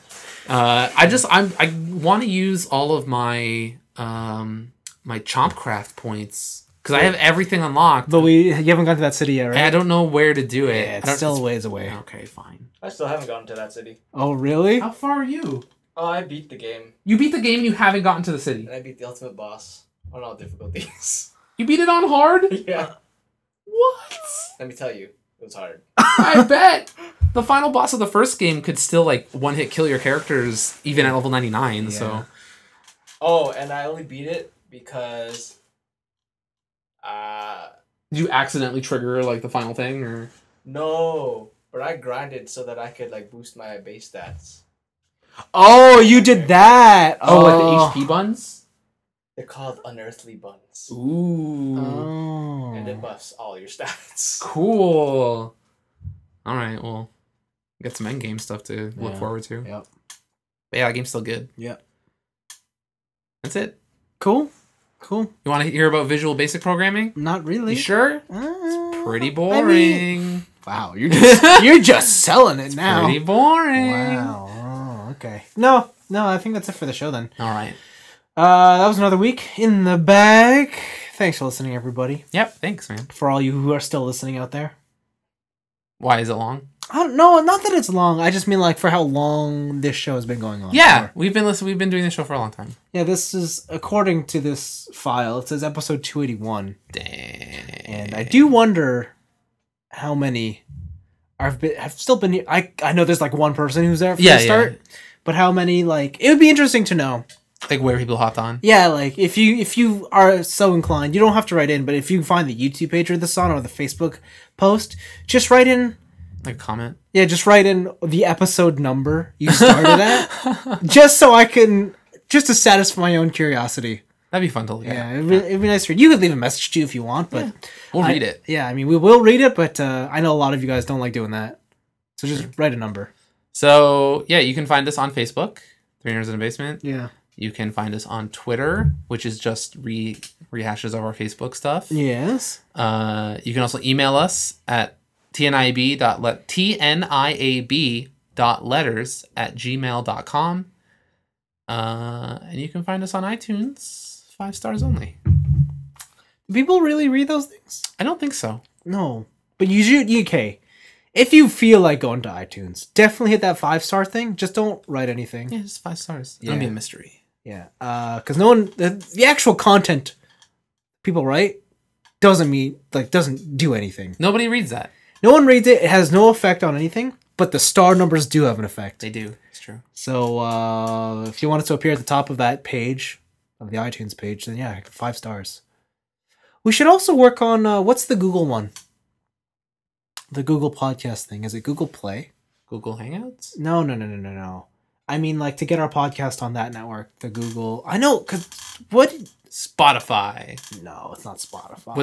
I want to use all of my my Chompcraft points because I have everything unlocked. But you haven't gone to that city yet, right? I don't know where to do it. Yeah, it's still a ways away. Okay, fine. I still haven't gotten to that city. Oh, really? How far are you? Oh, I beat the game. You beat the game and you haven't gotten to the city. And I beat the ultimate boss on all difficulties. You beat it on hard? Yeah. What? Let me tell you, it was hard. I bet. The final boss of the first game could still like one-hit kill your characters even at level 99, Yeah. so... Oh, and I only beat it because... Did you accidentally trigger like the final thing, or...? No, but I grinded so that I could like boost my base stats. Oh, you did that! Oh, like the HP buns? They're called unearthly buns. Ooh. Oh. And it buffs all your stats. Cool. Alright, well... Got some endgame stuff to look forward to. Yep. But yeah, that game's still good. Yep. That's it. Cool. You want to hear about Visual Basic Programming? Not really. You sure? It's pretty boring. I mean, wow, you're just selling it now. Pretty boring. Wow. Oh, okay. No, I think that's it for the show then. All right. That was another week in the bag. Thanks for listening, everybody. Yep. Thanks, man. For all you who are still listening out there. Why is it long? I don't know. Not that it's long. I just mean like for how long this show has been going on. Yeah, for. we've been doing this show for a long time. Yeah, this is according to this file. It says episode 281. Dang. And I do wonder how many have still been here. I know there's like one person who's there from the start, but how many? Like, it would be interesting to know. Like where people hopped on. Yeah, like if you are so inclined, you don't have to write in, but if you find the YouTube page or this on or the Facebook post, just write in. Like a comment. Yeah, just write in the episode number you started at, just so I can to satisfy my own curiosity. That'd be fun to look at. Yeah, it'd be nice to read. You could leave a message too if you want, but we'll read it. Yeah, I mean, we will read it, but I know a lot of you guys don't like doing that. So just write a number. So, yeah, you can find us on Facebook, 3 Nerds in the Basement. Yeah. You can find us on Twitter, which is just rehashes of our Facebook stuff. Yes. You can also email us at tniab.letters@gmail.com. And you can find us on iTunes, 5 stars only. Do people really read those things? I don't think so. No. But you should, okay. If you feel like going to iTunes, definitely hit that 5-star thing. Just don't write anything. Yeah, just 5 stars. It's gonna be a mystery. Yeah. Because no one, the actual content people write doesn't do anything. Nobody reads that. No one reads it. It has no effect on anything, but the star numbers do have an effect. They do. It's true. So if you want it to appear at the top of that page, of the iTunes page, then yeah, 5 stars. We should also work on, what's the Google one? The Google podcast thing. Is it Google Play? Google Hangouts? No. I mean, like, to get our podcast on that network, the Google... I know, because... What? Spotify. No, it's not Spotify.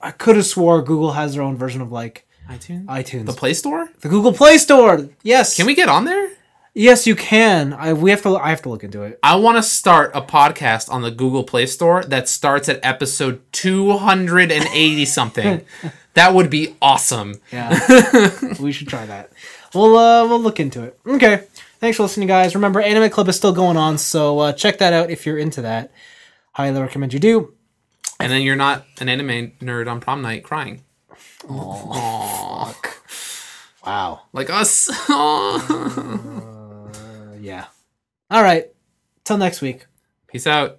I could have swore Google has their own version of, like... iTunes. The Play Store? The Google Play Store! Yes! Can we get on there? Yes, you can. I have to look into it. I want to start a podcast on the Google Play Store that starts at episode 280 something. That would be awesome. Yeah. We should try that. We'll look into it. Okay. Thanks for listening, guys. Remember, Anime Club is still going on, so check that out if you're into that. Highly recommend you do. And then you're not an anime nerd on prom night crying. Oh, fuck. Wow. Like us. Yeah. All right. Till next week. Peace out.